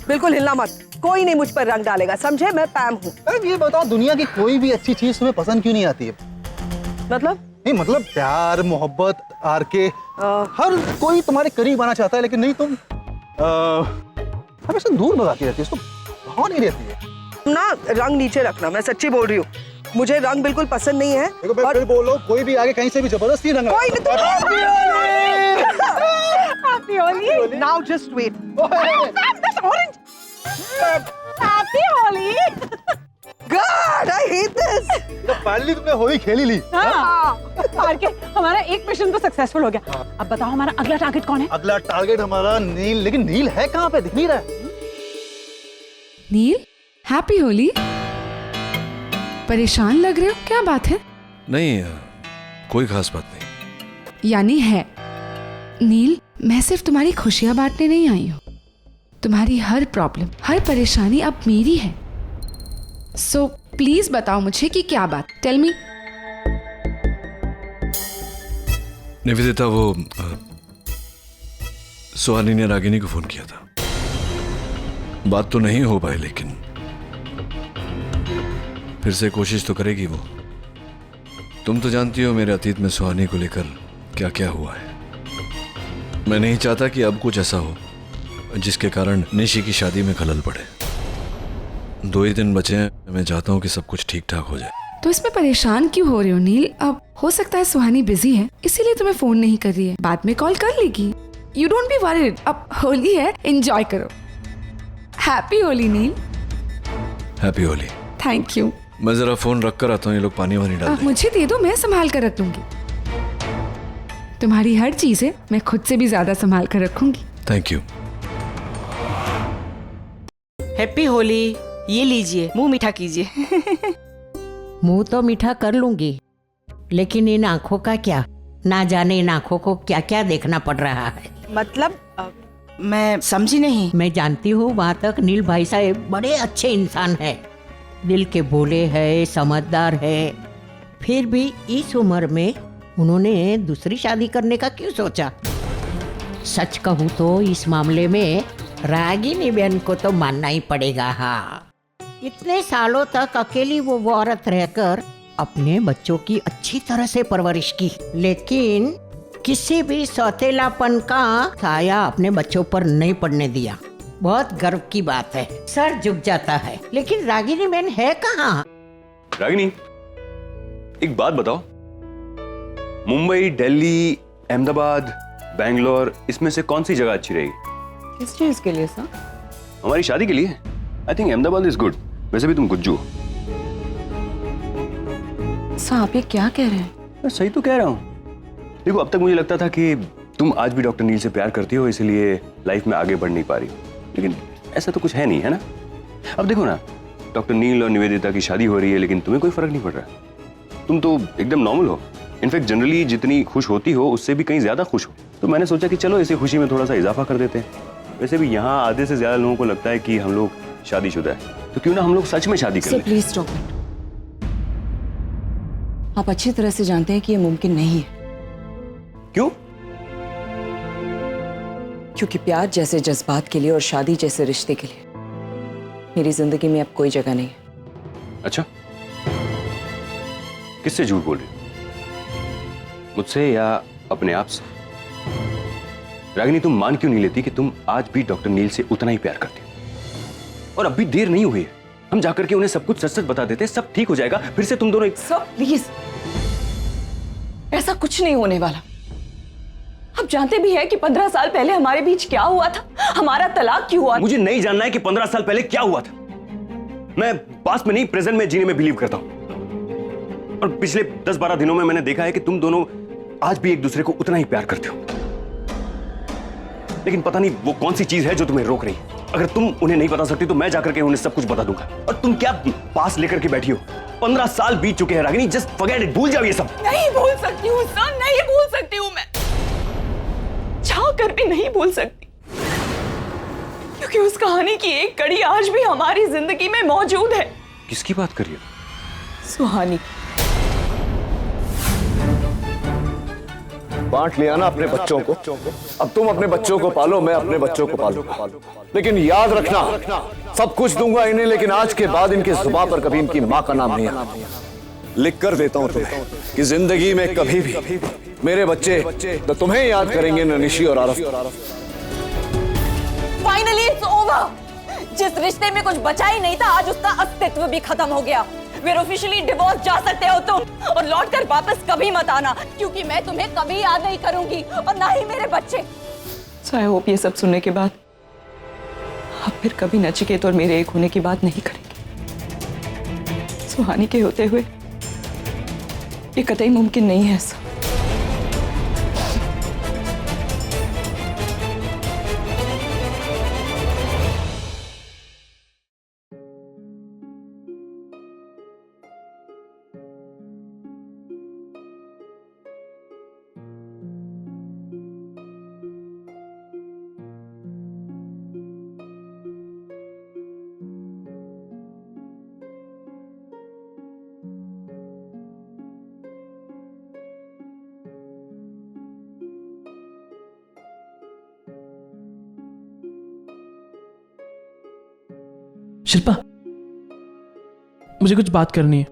बिल्कुल हिलना मत, कोई नहीं मुझ पर रंग डालेगा, समझे? मैं पैम हूँ।
ये बताओ, दुनिया की कोई भी अच्छी चीज तुम्हें पसंद क्यों नहीं आती है?
मतलब?
नहीं मतलब प्यार, मोहब्बत, आर के हर कोई तुम्हारे करीब आना चाहता है, लेकिन नहीं, तुम हमेशा दूर भगाती रहती है, इसको भाव नहीं रहती है
ना। रंग नीचे रखना, मैं सच्ची बोल रही हूँ, मुझे रंग बिल्कुल पसंद नहीं है।
देखो मैं फिर बोल रहा हूँ, कोई भी आगे कहीं से भी जबरदस्ती रंग
कोई Happy Holi! Now just wait. That's orange. Happy Holi! God, I hate this.
तो फाइनली तुमने होली खेली ली।
हाँ, आरके, हमारा एक मिशन तो सक्सेसफुल हो गया। अब बताओ हमारा अगला टारगेट कौन है?
अगला टारगेट हमारा नील, लेकिन नील है कहाँ पे? दिख नहीं रहा है।
नील, हैप्पी होली। परेशान लग रहे हो, क्या बात है?
नहीं, कोई खास बात नहीं।
यानी है। नील, मैं सिर्फ तुम्हारी खुशियां बांटने नहीं आई हूं, तुम्हारी हर प्रॉब्लम, हर परेशानी अब मेरी है। सो प्लीज बताओ मुझे कि क्या बात। Tell me.
निवेदिता, वो सुहानी ने रागिनी को फोन किया था। बात तो नहीं हो पाई, लेकिन फिर से कोशिश तो करेगी वो। तुम तो जानती हो मेरे अतीत में सुहानी को लेकर क्या क्या हुआ है। मैं नहीं चाहता कि अब कुछ ऐसा हो जिसके कारण निशी की शादी में खलल पड़े। 2 ही दिन बचे हैं, मैं चाहता हूँ कि सब कुछ ठीक ठाक हो जाए।
तो इसमें परेशान क्यों हो रहे हो नील? अब हो सकता है सुहानी बिजी है, इसीलिए तुम्हें फोन नहीं कर रही है, बाद में कॉल कर लेगी। यू डोंट बी वरीड, अब होली है, एंजॉय करो। Happy Holi Neel.
Happy Holi.
Thank you.
मैं जरा फोन रख कर आता हूँ, ये लोग पानी वानी डाल दें।
मुझे दे दो, मैं संभाल कर रख लूंगी। तुम्हारी हर चीज है, मैं खुद से भी ज्यादा संभाल कर रखूंगी।
Thank you.
हैप्पी होली। ये लीजिए, मुंह मीठा कीजिए। मुंह तो मीठा कर लूंगी, लेकिन इन आंखों का क्या? ना जाने इन आंखों को क्या क्या देखना पड़ रहा है।
मतलब मैं समझी नहीं।
मैं जानती हूँ, वहाँ तक नील भाई साहब बड़े अच्छे इंसान है, दिल के भोले है, समझदार है, फिर भी इस उम्र में उन्होंने दूसरी शादी करने का क्यों सोचा? सच कहूँ तो इस मामले में रागिनी बहन को तो मानना ही पड़ेगा। हाँ, इतने सालों तक अकेली वो औरत रहकर अपने बच्चों की अच्छी तरह से परवरिश की, लेकिन किसी भी सौतेलापन का साया अपने बच्चों पर नहीं पड़ने दिया। बहुत गर्व की बात है, सर झुक जाता है। लेकिन रागिनी बहन है कहाँ?
रागिनी, एक बात बताओ, मुंबई, दिल्ली, अहमदाबाद, बैंगलोर, इसमें से कौन सी जगह अच्छी रहेगी?
किस चीज के लिए सर?
हमारी शादी के लिए। I think Ahmedabad is good. वैसे भी तुम गुज्जू हो।
सर आप ये क्या कह रहे हैं?
मैं सही तो कह रहा हूँ। देखो, अब तक मुझे लगता था कि तुम आज भी डॉक्टर नील से प्यार करती हो, इसलिए लाइफ में आगे बढ़ नहीं पा रही हो, लेकिन ऐसा तो कुछ है नहीं, है ना? अब देखो ना, डॉक्टर नील और निवेदिता की शादी हो रही है, लेकिन तुम्हें कोई फर्क नहीं पड़ रहा। तुम तो एकदम नॉर्मल हो। इनफैक्ट जनरली जितनी खुश होती हो उससे भी कहीं ज्यादा खुश हो। तो मैंने सोचा कि चलो इसी खुशी में थोड़ा सा इजाफा कर देते हैं। वैसे भी यहाँ आधे से ज्यादा लोगों को लगता है कि हम लोग शादीशुदा है, तो क्यों ना हम लोग सच में शादी कर लें।
Please stop it. आप अच्छी तरह से जानते हैं कि ये मुमकिन नहीं है।
क्यों?
क्योंकि प्यार जैसे जज्बात के लिए और शादी जैसे रिश्ते के लिए मेरी जिंदगी में अब कोई जगह नहीं है।
अच्छा, किससे झूठ बोल रही हो? मुझसे या अपने आप से? रागिनी, तुम मान क्यों नहीं लेती कि तुम आज भी डॉक्टर नील से उतना ही प्यार करती हो? और अब भी देर नहीं हुई है, हम जाकर के उन्हें सब कुछ सच सच बता देते, सब ठीक हो जाएगा, फिर से तुम दोनों एक...
सर प्लीज, ऐसा कुछ नहीं होने वाला। आप जानते भी हैं कि 15 साल पहले हमारे बीच क्या हुआ था, हमारा तलाक क्यों हुआ।
मुझे नहीं जानना है कि 15 साल पहले क्या हुआ था। मैं पास्ट में नहीं, प्रेजेंट में जीने में बिलीव करता हूं। और पिछले 10-12 दिनों में मैंने देखा है कि तुम दोनों आज भी एक दूसरे को उतना ही प्यार करते हो, लेकिन पता नहीं वो कौन सी चीज है जो तुम्हें रोक रही है। अगर तुम उन्हें नहीं बता सकती तो मैं जाकर के उन्हें सब कुछ बता दूंगा। और तुम क्या पास लेकर के बैठी हो? 15 साल बीत चुके हैं रागिनी, जस्ट फॉरगेट इट, भूल जाओ ये सब।
नहीं भूल सकती हूँ सर, नहीं भूल सकती हूँ मैं, चाह कर भी नहीं भूल सकती, क्योंकि उस कहानी की एक कड़ी आज भी हमारी जिंदगी में मौजूद है।
किसकी बात कर रही हो?
सुहानी।
बांट लिया ना अपने बच्चों को, अब तुम अपने बच्चों को पालो, मैं अपने बच्चों को पालूंगा। लेकिन याद रखना, सब कुछ दूंगा इन्हें, लेकिन आज के बाद इनकी जुबान पर कभी इनकी मां का नाम नहीं आना। लिख कर देता हूं तुम्हें कि जिंदगी में कभी भी मेरे बच्चे तो तुम्हें याद करेंगे, न निशी और आरफ।
Finally it's over. जिस रिश्ते में कुछ बचा ही नहीं था, आज उसका अस्तित्व भी खत्म हो गया। फिर ऑफिशियली डिवोर्स जा सकते हो तुम, और लौटकर वापस कभी मत आना, क्योंकि मैं तुम्हें कभी याद नहीं करूंगी, और ना ही मेरे बच्चे।
So I hope ये सब सुनने के बाद आप फिर कभी नचिकेत और मेरे एक होने की बात नहीं करेंगे। सुहानी के होते हुए ये कतई मुमकिन नहीं है ऐसा।
शिल्पा, मुझे कुछ बात करनी है।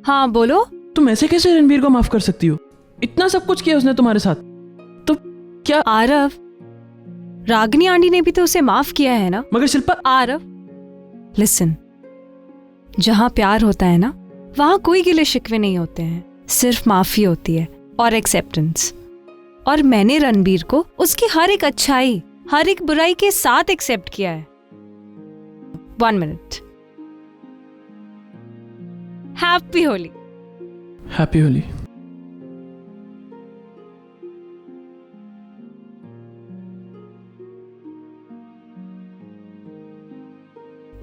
हाँ बोलो।
तुम ऐसे कैसे रणबीर को माफ कर सकती हो? इतना सब कुछ किया उसने तुम्हारे साथ, तो क्या?
आरव, रागिनी आंटी ने भी तो उसे माफ किया है ना।
मगर शिल्पा।
आरव लिसन, जहाँ प्यार होता है ना, वहाँ कोई गिले शिकवे नहीं होते हैं, सिर्फ माफी होती है और एक्सेप्टेंस। और मैंने रणबीर को उसकी हर एक अच्छाई, हर एक बुराई के साथ एक्सेप्ट किया है। 1 minute. Happy Holi.
Happy Holi.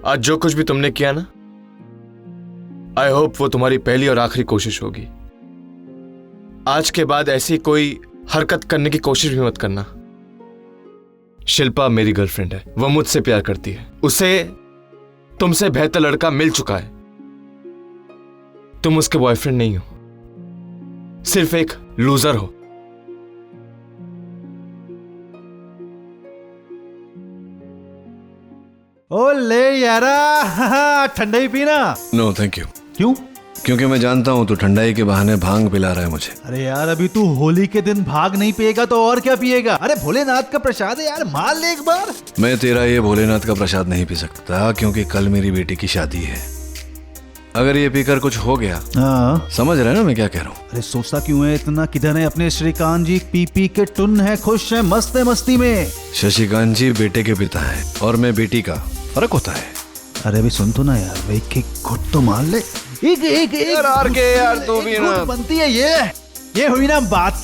आज जो कुछ भी तुमने किया ना, आई होप वो तुम्हारी पहली और आखिरी कोशिश होगी। आज के बाद ऐसी कोई हरकत करने की कोशिश भी मत करना। शिल्पा मेरी गर्लफ्रेंड है, वो मुझसे प्यार करती है, उसे तुमसे बेहतर लड़का मिल चुका है। तुम उसके बॉयफ्रेंड नहीं हो, सिर्फ एक लूजर हो।
ओ ले यारा, ठंडा ही पीना।
No thank you.
क्यों?
क्योंकि मैं जानता हूँ तू ठंडाई के बहाने भांग पिला रहा है मुझे।
अरे यार, अभी तू होली के दिन भाग नहीं पिएगा तो और क्या पिएगा? अरे भोलेनाथ का प्रसाद है यार, मान ले एक बार।
मैं तेरा ये भोलेनाथ का प्रसाद नहीं पी सकता, क्योंकि कल मेरी बेटी की शादी है। अगर ये पीकर कुछ हो गया,
हाँ
समझ रहे ना मैं क्या कह रहा हूँ?
अरे सोचता क्यों है इतना? किधर है अपने श्रीकांत जी? पी पी के टुन है, खुश है, मस्त है मस्ती में।
शशिकांत जी बेटे के पिता है और मैं बेटी का, फर्क होता है।
अरे अभी सुन तो ना यार, एक एक घुट तो मान ले। एक एक एक
यार के यार तू भी ना
बनती है ये हुई ना बात।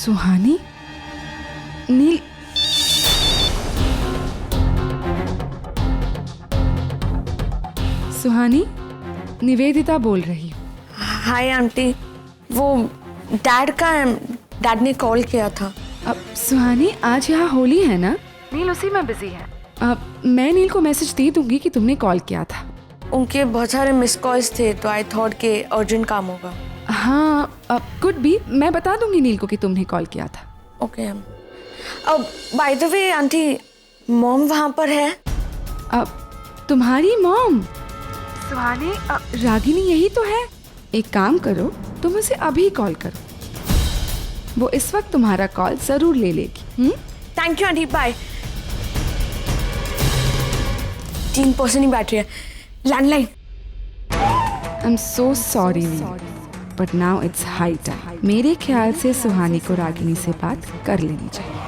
सुहानी? नील, सुहानी, निवेदिता बोल रही हूँ।
हाय आंटी, वो डैड ने कॉल किया था।
अब सुहानी, आज यहाँ होली है ना? नील उसी में बिजी है। मैं नील को मैसेज दे दूंगी कि तुमने कॉल किया था।
उनके बहुत सारे मिस कॉल्स थे तो आई थॉट के अर्जेंट काम होगा।
हाँ, कुड भी। मैं बता दूंगी नील को कि तुमने कॉल किया था।
ओके। अब by the way aunty, mom वहाँ पर है?
तुम्हारी मॉम? सुहानी, रागिनी यही तो है। एक काम करो, तुम उसे अभी कॉल करो, वो इस वक्त तुम्हारा कॉल जरूर ले लेगी।
Thank you aunty, bye. 3% ही बैटरी है। Landline.
I am so sorry Neel, but now it's high time. मेरे ख्याल से सुहानी को रागिनी से बात कर लेनी चाहिए।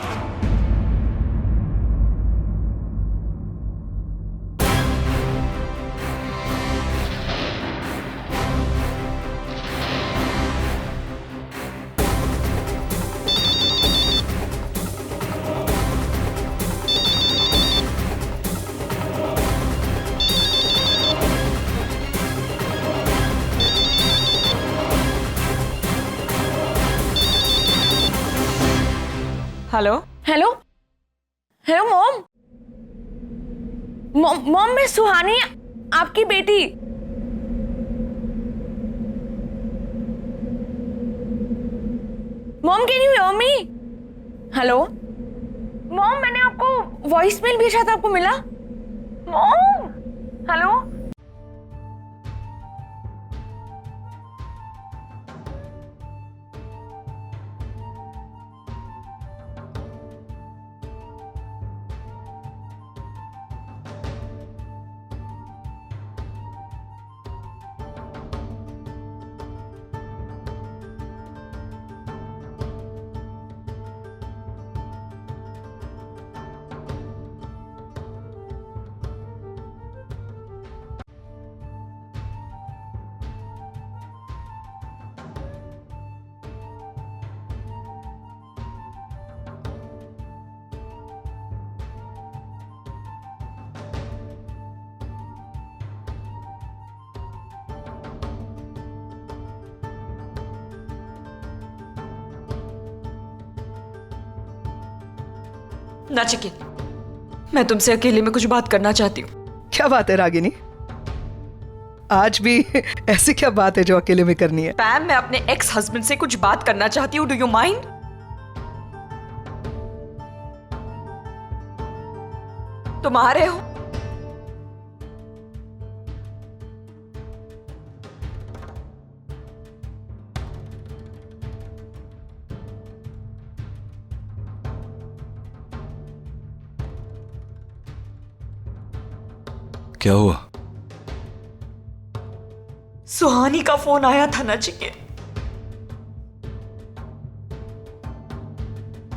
हेलो
हेलो हेलो मॉम, मैं सुहानी, आपकी बेटी। Mom, can you hear me? Hello mom, मैंने आपको वॉइस मेल भेजा था, आपको मिला? Mom, hello.
नाचिकेत, मैं तुमसे अकेले में कुछ बात करना चाहती हूँ।
क्या बात है रागिनी? आज भी ऐसी क्या बात है जो अकेले में करनी है?
पैम, मैं अपने एक्स हस्बैंड से कुछ बात करना चाहती हूँ। Do you mind? तुम आ रहे हो?
क्या हुआ?
सुहानी का फोन आया था नचिकेत।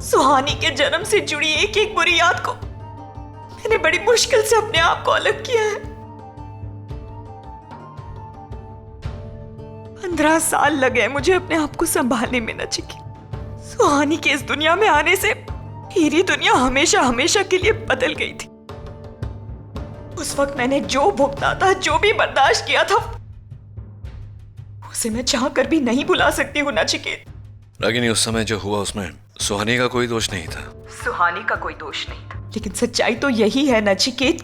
सुहानी के जन्म से जुड़ी एक एक बुरी याद को मैंने बड़ी मुश्किल से अपने आप को अलग किया है। 15 साल लगे मुझे अपने आप को संभालने में नचिकेत। सुहानी के इस दुनिया में आने से मेरी दुनिया हमेशा हमेशा के लिए बदल गई थी। उस वक्त मैंने जो भुगता था, जो भी बर्दाश्त किया था, उसे मैं चाहकर भी नहीं भुला सकती हूँ नचिकेत।
रागिनी, उस समय जो हुआ उसमें सुहानी का कोई दोष नहीं था।
सुहानी का कोई दोष नहीं था, लेकिन सच्चाई तो यही है नचिकेत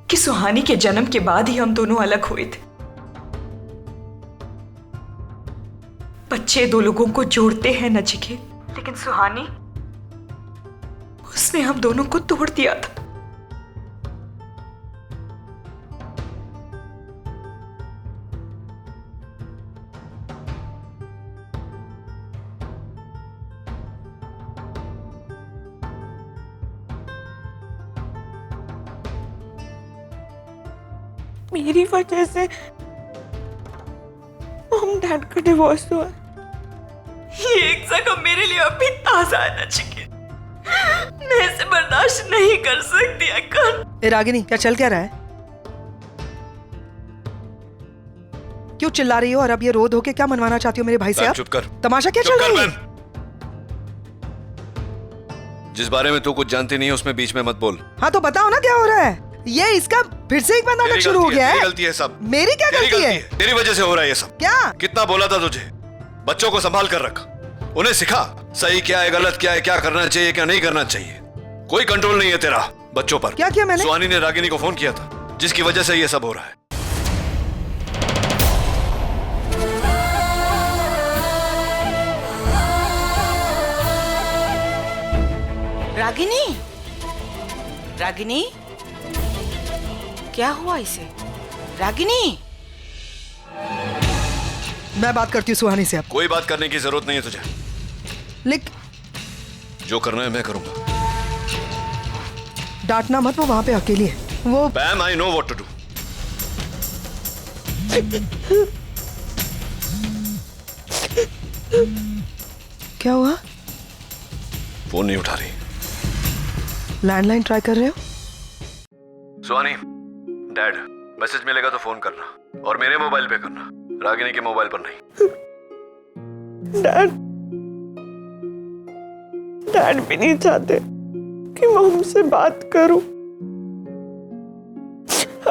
कि सुहानी के जन्म के बाद ही हम दोनों अलग हुए थे। बच्चे दो लोगों को जोड़ते हैं नचिकेत, लेकिन सुहानी, उसने हम दोनों को तोड़ दिया था। मेरी वजह से मॉम डैड का डिवोर्स हुआ। ये एक जख्म मेरे लिए अभी ताजा है नचिकेत। मैं इसे बर्दाश्त नहीं कर सकती अक्कल।
रागिनी, क्या चल क्या रहा है? क्यों चिल्ला रही हो और अब ये रो धो के क्या मनवाना चाहती हो मेरे भाई से? आप
चुप कर।
तमाशा क्या चल रहा है?
जिस बारे में तू कुछ जानती नहीं है उसमें बीच में मत बोल।
हाँ तो बताओ ना क्या हो रहा है। ये इसका फिर से एक बार नाटक शुरू हो गया है।
गलती है सब।
मेरी क्या गलती है?
तेरी वजह से हो रहा है ये सब।
क्या?
कितना बोला था तुझे, बच्चों को संभाल कर रख, उन्हें सिखा सही क्या है गलत क्या है, क्या करना चाहिए क्या नहीं करना चाहिए। कोई कंट्रोल नहीं है तेरा बच्चों पर।
क्या किया मैंने?
सुहानी ने रागिनी को फोन किया था जिसकी वजह से ये सब हो रहा है।
रागिनी, रागिनी, क्या हुआ इसे? रागिनी,
मैं बात करती हूँ सुहानी से। अब
कोई बात करने की जरूरत नहीं है तुझे। जो करना है मैं करूंगा।
डांटना मत, वो वहां पे अकेली है। वो
Pam, I know what to do.
क्या हुआ?
फोन नहीं उठा रही।
लैंडलाइन ट्राई कर रहे हो?
सुहानी, डैड, मैसेज मिलेगा तो फोन करना और मेरे मोबाइल पे करना, रागिनी के मोबाइल पर नहीं।
डैड भी नहीं चाहते कि मैं उनसे बात करूं।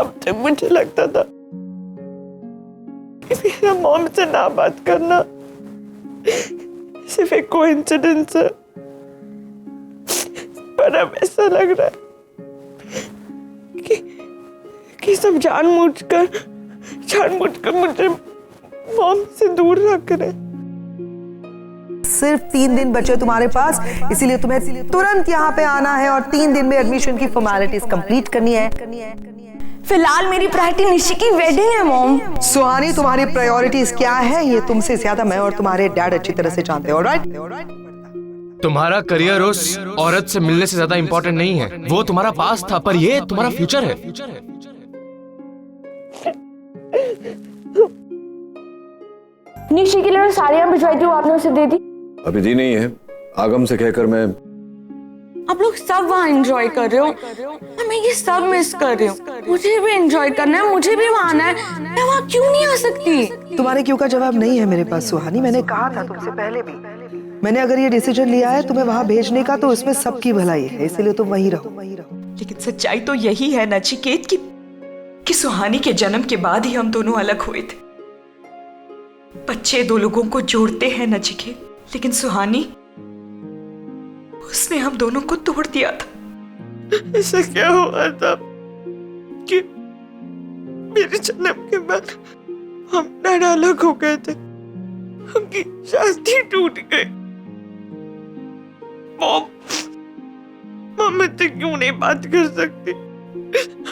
अब तक मुझे लगता था कि मेरा मॉम से ना बात करना सिर्फ एक कोइंसिडेंस है, पर अब ऐसा लग रहा है कि सब जानबूझकर मुझे मॉम से दूर रख रहे।
सिर्फ 3 दिन बचे तुम्हारे पास, इसीलिए तुम्हें तुरंत यहाँ पे आना है और 3 दिन में एडमिशन की फॉर्मेलिटीज कंप्लीट करनी है।
फिलहाल मेरी प्रायोरिटी निशी की वेडिंग है मॉम।
सुहानी, तुम्हारी प्रायोरिटीज क्या है ये तुमसे ज्यादा मैं और तुम्हारे डैड अच्छी तरह से जानते हो, ऑलराइट?
तुम्हारा करियर उस औरत से मिलने से ज्यादा इंपॉर्टेंट नहीं है। वो तुम्हारा पास था, पर ये तुम्हारा फ्यूचर है।
निशी के लिए मैं साड़ियां भिजवाई थी, वो आपने उसे दे दी?
अभी दी नहीं है, आगम से कहकर मैं।
आप लोग सब वहाँ एंजॉय कर रहे हो और मैं ये सब मिस कर रही हूँ। मुझे भी एंजॉय करना है, मुझे भी वहाँ आना है। मैं वहाँ क्यों नहीं आ सकती?
तुम्हारे क्यों का जवाब नहीं है मेरे पास सुहानी। मैंने कहा था तुमसे पहले भी, मैंने अगर ये डिसीजन लिया है तुम्हें वहाँ भेजने का तो इसमें सबकी भलाई है, इसीलिए तुम वहीं रहो।
लेकिन सच्चाई तो यही है नचिकेत कि सुहानी के जन्म के बाद ही हम दोनों अलग हुए थे। बच्चे 2 लोगों को जोड़ते हैं नचिकेत, लेकिन सुहानी, उसने हम दोनों को तोड़ दिया था। ऐसा क्या हुआ था कि मेरे जन्म के बाद हम डर अलग हो गए थे, उनकी शादी टूट गई। मॉम मुझसे क्यों नहीं बात कर सकती?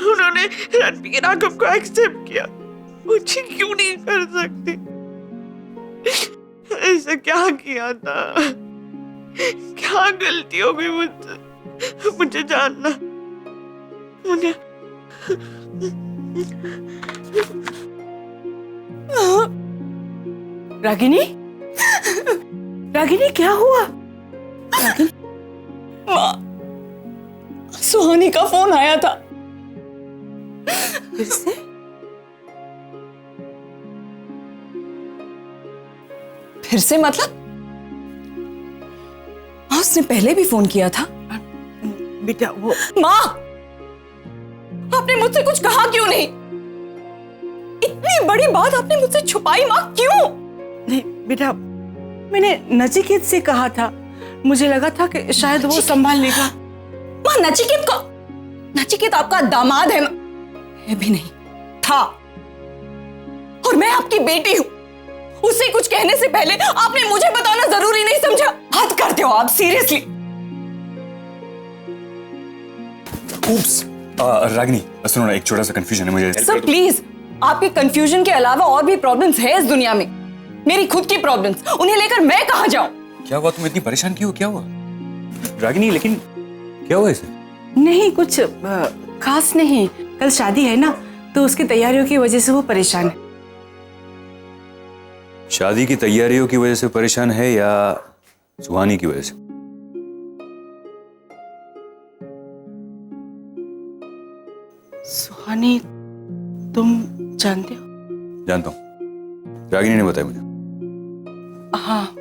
उन्होंने रणबीर राघव को एक्सेप्ट किया, मुझे क्यों नहीं कर सकती? ऐसा क्या किया था? क्या गलती हो गई मुझसे? मुझे जानना, मुझे
रागिनी, रागिनी क्या हुआ?
माँ, सुहानी का फोन आया था।
फिर से?
फिर से मतलब? उसने पहले भी फोन किया था।
बेटा वो
माँ, आपने मुझसे कुछ कहा क्यों नहीं? इतनी बड़ी बात आपने मुझसे छुपाई माँ, क्यों?
नहीं बेटा, मैंने नचिकेत से कहा था, मुझे लगा था कि शायद वो संभाल लेगा।
माँ, नचिकेत आपका दामाद है भी नहीं था, और मैं आपकी बेटी हूँ। उसे कुछ कहने से पहले आपने मुझे बताना जरूरी नहीं समझा? हद करते हो आप, सीरियसली।
उप्स, रागिनी सुनो ना, एक छोटा सा कंफ्यूजन है मुझे।
सर प्लीज, आपके कंफ्यूजन के अलावा और भी प्रॉब्लम्स है इस दुनिया में, मेरी खुद की प्रॉब्लम्स, उन्हें लेकर मैं कहां जाऊं?
क्या हुआ, तुम इतनी परेशान क्यों? क्या हुआ रागिनी? लेकिन क्या हुआ इसे?
नहीं कुछ खास नहीं, कल शादी है ना, तो उसकी तैयारियों की वजह से वो परेशान है।
शादी की तैयारियों की वजह से परेशान है या सुहानी की वजह से?
सुहानी तुम जानते हो?
जानता हूं, रागिनी ने बताया मुझे।
हाँ,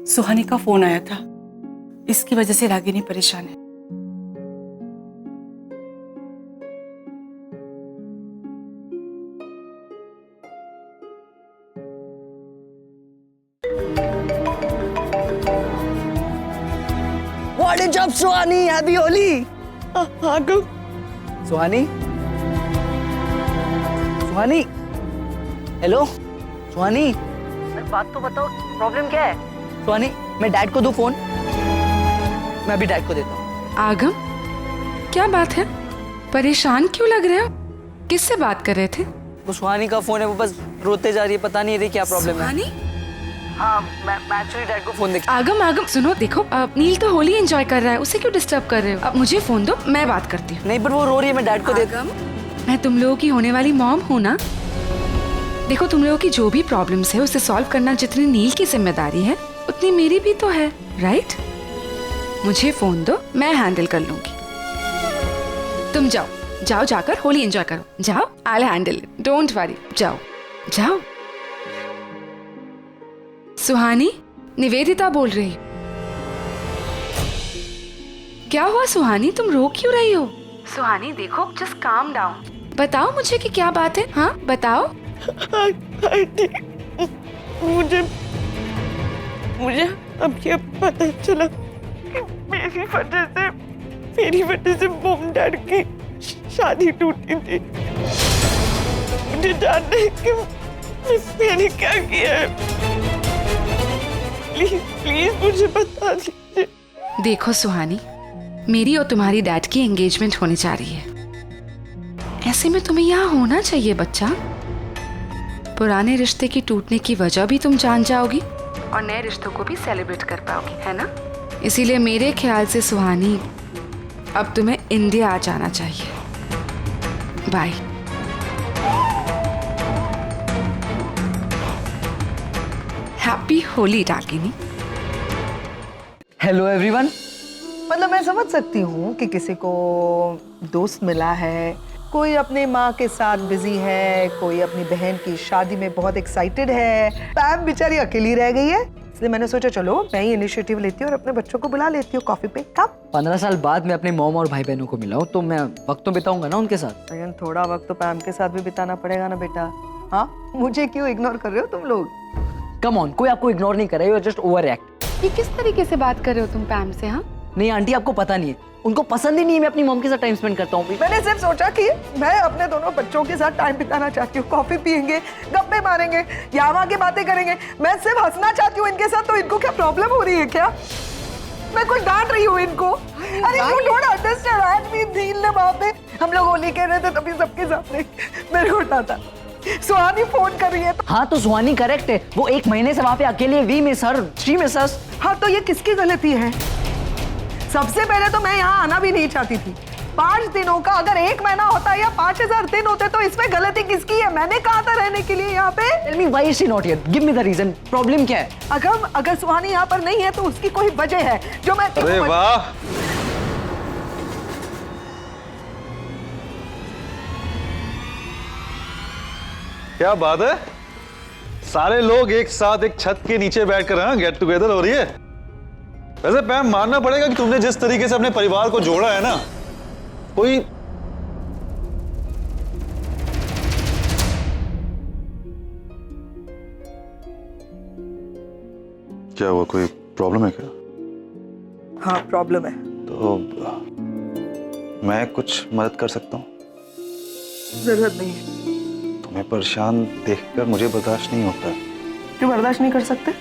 सुहानी का फोन आया था। इसकी वजह से रागिनी परेशान है।
What a job, Suhani! Happy Holi! Suhani? Suhani? Hello? Suhani? बात तो बताओ, प्रॉब्लम क्या है? सुहानी, मैं डैड को दूं फोन? मैं अभी डैड को देता हूँ।
आगम, क्या बात है? परेशान क्यों लग रहे हो? किससे बात कर रहे थे?
वो सुहानी का फोन है, वो बस रोते जा रही है, पता नहीं रही क्या प्रॉब्लम है। हाँ, मैं एक्चुअली डैड को फोन देख।
आगम सुनो, देखो नील तो होली एंजॉय कर रहा है, उसे क्यों डिस्टर्ब कर रहे हो? अब मुझे फोन दो, मैं बात करती हूँ।
नहीं, पर वो रो रही है, मैं डैड को देता हूँ।
मैं तुम लोगों की होने वाली मॉम हूँ ना। देखो, तुम लोगों की जो भी प्रॉब्लम्स है उसे सॉल्व करना जितनी नील की जिम्मेदारी है उतनी मेरी भी तो है, राइट? मुझे फोन दो, मैं हैंडल कर लूंगी। तुम जाओ जाकर होली एंजॉय करो। जाओ, I will handle it, don't worry. जाओ। सुहानी, निवेदिता बोल रही हूँ। क्या हुआ सुहानी, तुम रो क्यों रही हो? सुहानी देखो, जस्ट काम डाउन। बताओ मुझे कि क्या बात है। हाँ बताओ।
मुझे अब ये पता चला कि मेरी वजह से मॉम डैड की शादी टूटी थी। मुझे जानना है कि मैंने क्या किया है। प्लीज मुझे बता दीजिए।
देखो सुहानी, मेरी और तुम्हारी डैड की एंगेजमेंट होने जा रही है। ऐसे में तुम्हें यहाँ होना चाहिए बच्चा। पुराने रिश्ते की टूटने की वजह भी तुम जान जाओगी और नए रिश्तों को भी सेलिब्रेट कर पाओगी, है ना? इसीलिए मेरे ख्याल से सुहानी, अब तुम्हें इंडिया आ जाना चाहिए। Bye. Happy Holi Ragini.
Hello everyone. मतलब मैं समझ सकती हूँ कि किसी को दोस्त मिला है, कोई अपनी माँ के साथ बिजी है, कोई अपनी बहन की शादी में बहुत एक्साइटेड है। पैम बेचारी अकेली रह गई है, इसलिए मैंने सोचा चलो मैं ही इनिशिएटिव लेती हूँ और अपने बच्चों को बुला लेती हूँ कॉफी पे। कब
15 साल बाद मैं अपने मॉम और भाई बहनों को मिला हूँ तो मैं वक्त तो बिताऊंगा ना उनके साथ।
लेकिन थोड़ा वक्त तो पैम के साथ भी बिताना पड़ेगा ना बेटा। हाँ, मुझे क्यों इग्नोर कर रहे हो तुम लोग?
कम ऑन, कोई आपको इग्नोर नहीं कर रहा है, you are just over act.
ये किस तरीके से बात कर रहे हो तुम पैम से? हाँ
नहीं आंटी, आपको पता नहीं है, उनको पसंद ही नहीं है मैं अपनी मॉम के साथ टाइम स्पेंड करता हूँ।
मैंने सिर्फ सोचा कि मैं अपने दोनों बच्चों के साथ टाइम बिताना चाहती हूँ। कॉफी पियेंगे, गप्पे मारेंगे, यहाँ की बातें करेंगे। मैं सिर्फ हंसना चाहती हूँ इनके साथ। तो इनको क्या प्रॉब्लम हो रही है क्या? मैं कुछ डांट रही हूँ इनको? अरे यू डोंट अंडरस्टैंड। आज भी नील ने वहाँ पे हम लोग होली खेल रहे थे, तभी सबके सामने मेरे को उठाता। सुहानी फोन कर रही है।
हाँ तो सुहानी करेक्ट है, वो 1 महीने से वहाँ पे अकेले। We miss her, she miss us.
हाँ तो ये किसकी गलती है? सबसे पहले तो मैं यहाँ आना भी नहीं चाहती थी। 5 दिनों का अगर 1 महीना होता या 5000 दिन होते तो इसमें गलती किसकी है? मैंने कहा था रहने के लिए यहाँ पे।
Tell me why is she not here? Give me the reason. Problem क्या है?
अगर सुहानी यहाँ पर नहीं है तो उसकी कोई वजह है जो मैं।
अरे वाह, क्या बात है, सारे लोग एक साथ एक छत के नीचे बैठकर गेट टुगेदर हो रही है। वैसे पैम, मानना पड़ेगा कि तुमने जिस तरीके से अपने परिवार को जोड़ा है ना, कोई क्या हुआ, कोई प्रॉब्लम है क्या?
हाँ प्रॉब्लम है।
तो मैं कुछ मदद कर सकता हूँ?
जरूरत नहीं है।
तुम्हें परेशान देखकर मुझे बर्दाश्त नहीं होता।
क्यों बर्दाश्त नहीं कर सकते?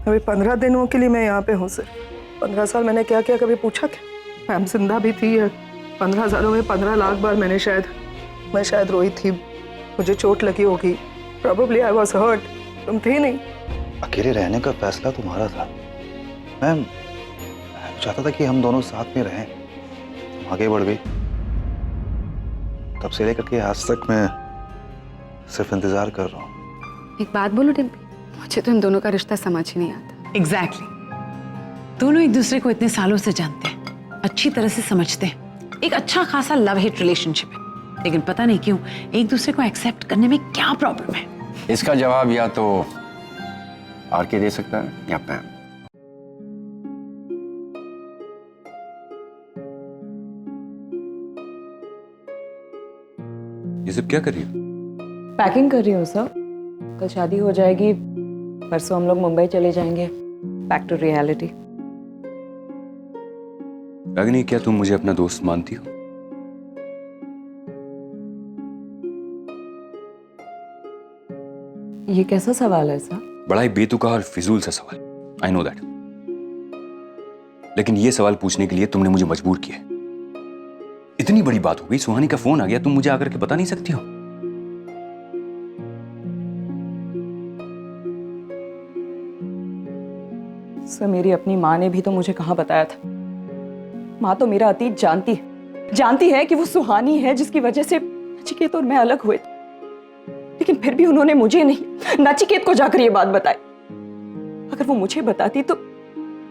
अभी 15 दिनों के लिए मैं यहाँ पे हूँ सर। 15 साल मैंने क्या किया, कभी पूछा क्या? मैम जिंदा भी थी। 15 सालों में 15 लाख बार मैं शायद रोई थी। मुझे चोट लगी होगी, प्रोबेबली आई वाज हर्ट। तुम थे नहीं।
अकेले रहने का फैसला तुम्हारा था। मैं चाहता था कि हम दोनों साथ में रहें। तुम आगे बढ़ गई, तब से लेकर के आज तक मैं सिर्फ इंतजार कर रहा हूँ।
एक बात बोलूं डिम्पी, मुझे तो इन दोनों का रिश्ता समझ ही नहीं आता।
एग्जैक्टली। दोनों एक दूसरे को इतने सालों से जानते हैं, अच्छी तरह से समझते हैं। एक अच्छा खासा लव हेट रिलेशनशिप है, लेकिन पता नहीं क्यों एक दूसरे को एक्सेप्ट करने में क्या प्रॉब्लम है।
इसका जवाब या तो आरके दे सकता है या पैम।
सब क्या कर रही हो?
पैकिंग कर रही हूँ सर। कल शादी हो जाएगी, परसों हम लोग मुंबई चले जाएंगे। Back to reality.
रागिनी, क्या तुम मुझे अपना दोस्त मानती हो?
ये कैसा सवाल है सर?
बड़ा ही बेतुका और फिजूल सा सवाल। आई नो दैट, लेकिन ये सवाल पूछने के लिए तुमने मुझे मजबूर किया। इतनी बड़ी बात हो गई, सुहानी का फोन आ गया, तुम मुझे आकर के बता नहीं सकती हो?
सर, मेरी अपनी माँ ने भी तो मुझे कहाँ बताया था। माँ तो मेरा अतीत जानती है कि वो सुहानी है जिसकी वजह से नचिकेत और मैं अलग हुए थे। लेकिन फिर भी उन्होंने मुझे नहीं, नचिकेत को जाकर ये बात बताई। अगर वो मुझे बताती तो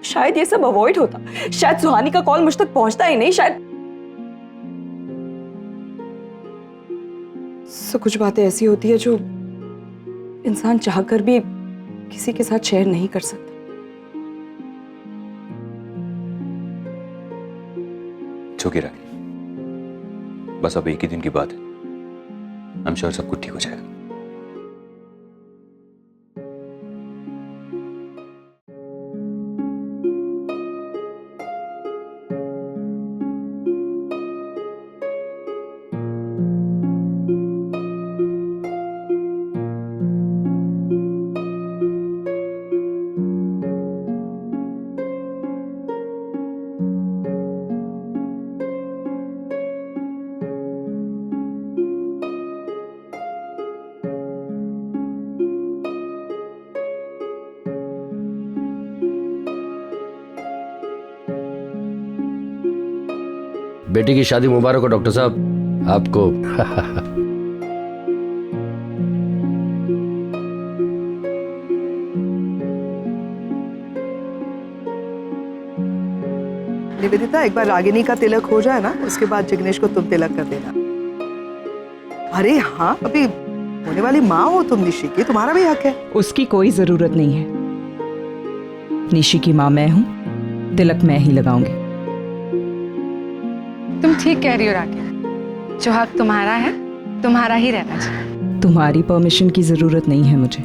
शायद ये सब अवॉइड होता, शायद सुहानी का कॉल मुझ तक पहुंचता ही नहीं, शायद। सो कुछ बातें ऐसी होती है जो इंसान चाहकर भी किसी के साथ शेयर नहीं कर सकता।
छोकी रागिनी, बस अब एक ही दिन की बात है। आई एम श्योर सब कुछ ठीक हो जाएगा।
बेटी की शादी मुबारक हो डॉक्टर साहब आपको।
निवेदिता, एक बार रागिनी का तिलक हो जाए ना, उसके बाद जिग्नेश को तुम तिलक कर देना। अरे हाँ, अभी होने वाली माँ हो तुम निशी की, तुम्हारा भी हक है।
उसकी कोई जरूरत नहीं है। निशी की माँ मैं हूँ, तिलक मैं ही लगाऊंगी।
तुम ठीक कह रही हो रागिनी, जो हक तुम्हारा है तुम्हारा ही रहना चाहिए।
तुम्हारी परमिशन की जरूरत नहीं है मुझे।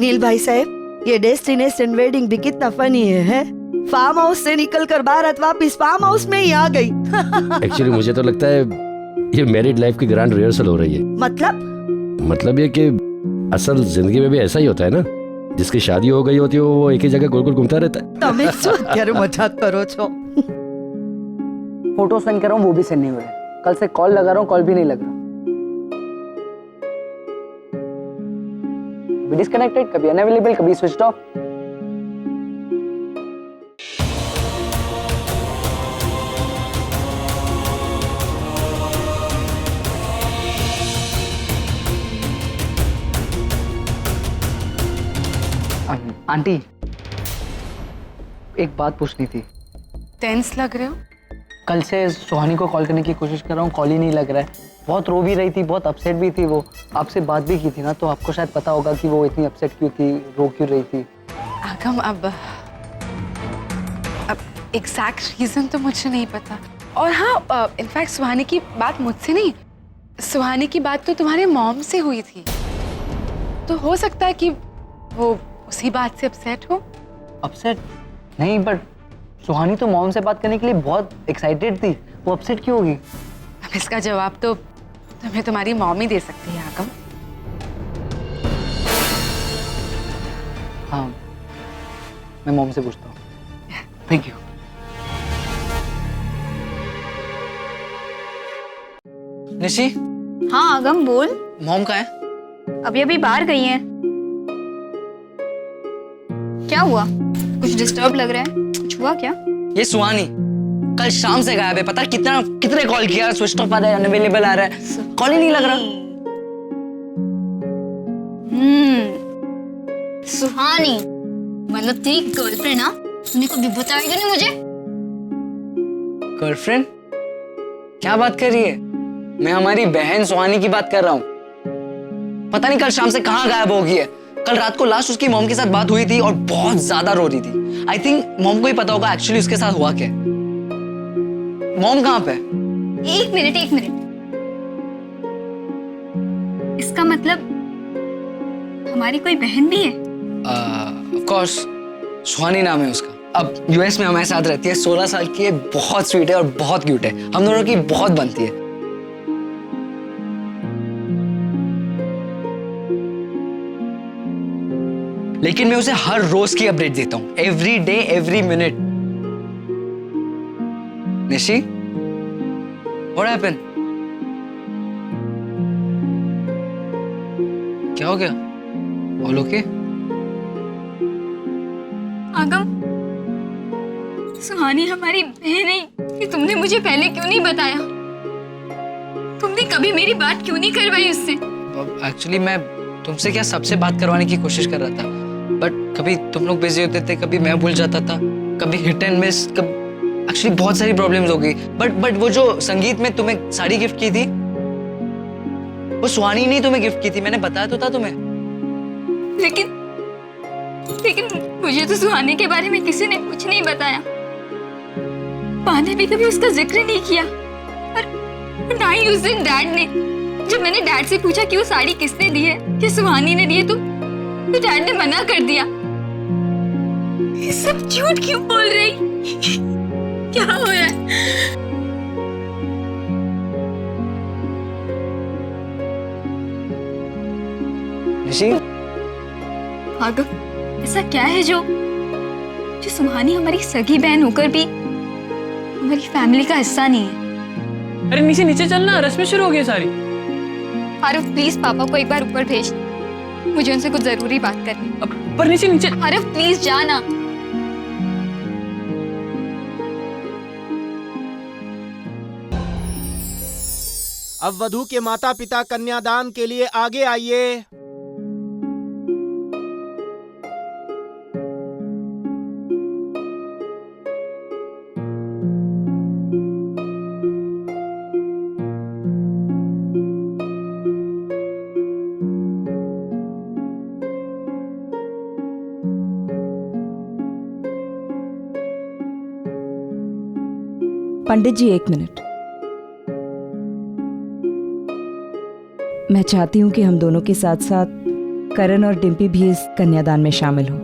नील भाई साहब, ये डेस्टिनेशन वेडिंग भी कितना फनी है? फार्म हाउस से निकलकर बारात वापस फार्म हाउस में ही आ गई।
एक्चुअली मुझे तो लगता है ये मैरिड लाइफ की ग्रैंड रिहर्सल हो रही है। मतलब ये कि असल जिंदगी में भी ऐसा ही होता है ना, जिसकी शादी हो गई होती है वो एक ही जगह गोल गोल घूमता रहता है।
તમે શું અત્યારે મજાક કરો છો?
फोटो सेंड कर रहा हूँ, वो भी सेंड नहीं हो रहा है। कल से कॉल लगा रहा हूँ, कॉल भी नहीं लग रहा। कभी डिस्कनेक्टेड, कभी अनअवेलेबल, कभी स्विच ऑफ। आंटी, एक बात पूछनी थी।
टेंस लग रहे हो?
कल से सुहानी को कॉल करने की कोशिश कर रहा हूँ, कॉल ही नहीं लग रहा है। बहुत रो भी रही थी, बहुत अपसेट भी थी वो। आपसे बात भी की थी ना, तो आपको शायद पता होगा कि वो इतनी अपसेट क्यों थी, रो क्यों रही थी।
आगम, अब एग्जैक्ट रीजन तो मुझे नहीं पता। और हाँ, इनफैक्ट सुहानी की बात मुझसे नहीं, सुहानी की बात तो तुम्हारे मॉम से हुई थी। तो हो सकता है कि वो उसी बात से अपसेट हो।
अपसेट नहीं, बट सुहानी तो मॉम से बात करने के लिए बहुत एक्साइटेड थी, वो अपसेट क्यों होगी?
अब इसका जवाब तो तुम्हें तुम्हारी मॉम ही दे सकती है आगम।
हाँ, मैं मॉम से पूछता हूँ। Thank you. निशी।
हाँ आगम बोल।
मॉम कहाँ है?
अभी अभी बाहर गई हैं। क्या हुआ? कुछ डिस्टर्ब लग रहा है, कुछ हुआ क्या?
ये सुहानी कल शाम से गायब है, पता कितने कॉल किया, स्विच ऑफ आ रहा है, अनअवेलेबल आ रहा है, कॉल ही नहीं लग रहा।
सुहानी मतलब तेरी गर्लफ्रेंड? हाँ, तूने कभी बताया क्यों नहीं मुझे?
गर्लफ्रेंड? क्या बात कर रही है? मैं हमारी बहन सुहानी की बात कर रहा हूँ। पता नहीं कल शाम से कहाँ गायब हो गई है। कल रात को लास्ट उसकी मॉम के साथ बात हुई थी और बहुत ज्यादा रो रही थी। आई थिंक मॉम को ही पता होगा एक्चुअली उसके साथ हुआ क्या। मॉम कहाँ पे?
एक मिनट। इसका मतलब हमारी कोई बहन भी है?
ऑफ कोर्स, सुहानी नाम है उसका। अब यूएस में हमारे साथ रहती है, 16 साल की है, बहुत स्वीट है और बहुत क्यूट है। हम दोनों की बहुत बनती है। लेकिन मैं उसे हर रोज की अपडेट देता हूँ, every day every minute. Nishi, what happened? क्या हो गया? All okay?
आगम, सुहानी हमारी बहन है, कि तुमने मुझे पहले क्यों नहीं बताया? तुमने कभी मेरी बात क्यों नहीं करवाई उससे?
एक्चुअली मैं तुमसे क्या सबसे बात करवाने की कोशिश कर रहा था, बट कभी तुम लोग बिजी होते थे, कभी मैं भूल जाता था, कभी हिट एंड मिस, एक्चुअली बहुत सारी प्रॉब्लम्स हो गई। बट वो जो संगीत में तुम्हें साड़ी गिफ्ट की थी, वो सुहानी ने तुम्हें गिफ्ट की थी, मैंने बताया तो था तुम्हें।
लेकिन मुझे तो सुहानी के बारे में किसी ने कुछ नहीं बताया। पा ने भी कभी उसका जिक्र नहीं किया। और ना ही उस दिन डैड ने, जब मैंने डैड से पूछा कि वो साड़ी किसने दी है, कि सुहानी ने दी है, तो डैड ने मना कर दिया। ये सब झूठ क्यों बोल रही? क्या हो रहा है?
निशी?
आगम, ऐसा क्या है जो सुहानी हमारी सगी बहन होकर भी हमारी फैमिली का हिस्सा नहीं है?
अरे नीचे नीचे चलना, रस्में शुरू हो गई सारी।
आरव प्लीज पापा को एक बार ऊपर भेज, मुझे उनसे कुछ जरूरी बात करनी।
पर नीचे नीचे।
आरव प्लीज जाना।
अब वधू के माता पिता कन्यादान के लिए आगे आइए।
पंडित जी, एक मिनट। मैं चाहती हूं कि हम दोनों के साथ साथ करण और डिम्पी भी इस कन्यादान में शामिल हो।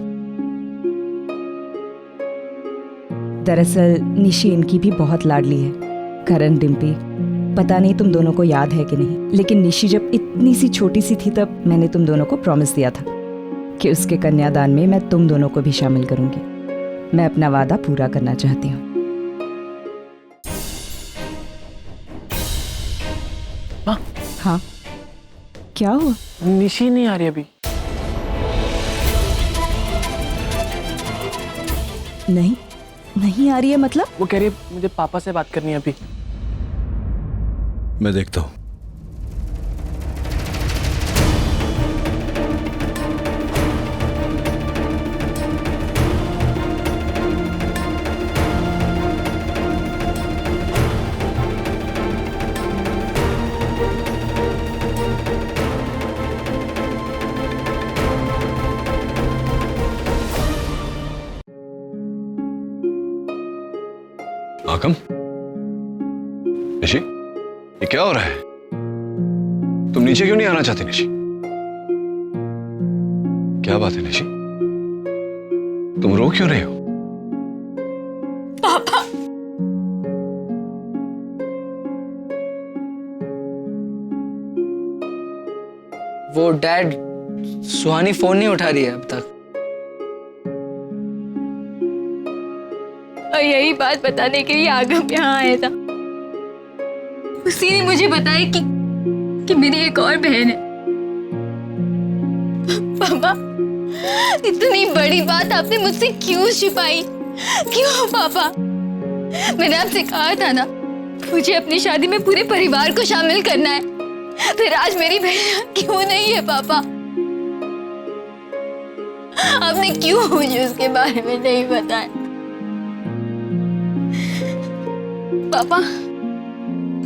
दरअसल निशी इनकी भी बहुत लाडली है। करण, डिम्पी, पता नहीं तुम दोनों को याद है कि नहीं, लेकिन निशी जब इतनी सी छोटी सी थी तब मैंने तुम दोनों को प्रॉमिस दिया था कि उसके कन्यादान में मैं तुम दोनों को भी शामिल करूंगी। मैं अपना वादा पूरा करना चाहती हूँ। हाँ, क्या हुआ?
निशी नहीं आ रही अभी।
नहीं आ रही है मतलब?
वो कह रही है मुझे पापा से बात करनी है अभी।
मैं देखता हूँ। आकम, निशी, ये क्या हो रहा है? तुम नीचे क्यों नहीं आना चाहती निशी? क्या बात है निशी, तुम रो क्यों रहे हो?
पापा,
वो डैड, सुहानी फोन नहीं उठा रही है अब तक।
और यही बात बताने के लिए आगम यहाँ आया था। उसी ने मुझे बताया कि मेरी एक और बहन है। पापा, इतनी बड़ी बात आपने मुझसे क्यों छिपाई? क्यों पापा? मैंने आपसे कहा था ना, मुझे अपनी शादी में पूरे परिवार को शामिल करना है। फिर आज मेरी बहन क्यों नहीं है पापा? आपने क्यों मुझे उसके बारे में नहीं बताया? पापा,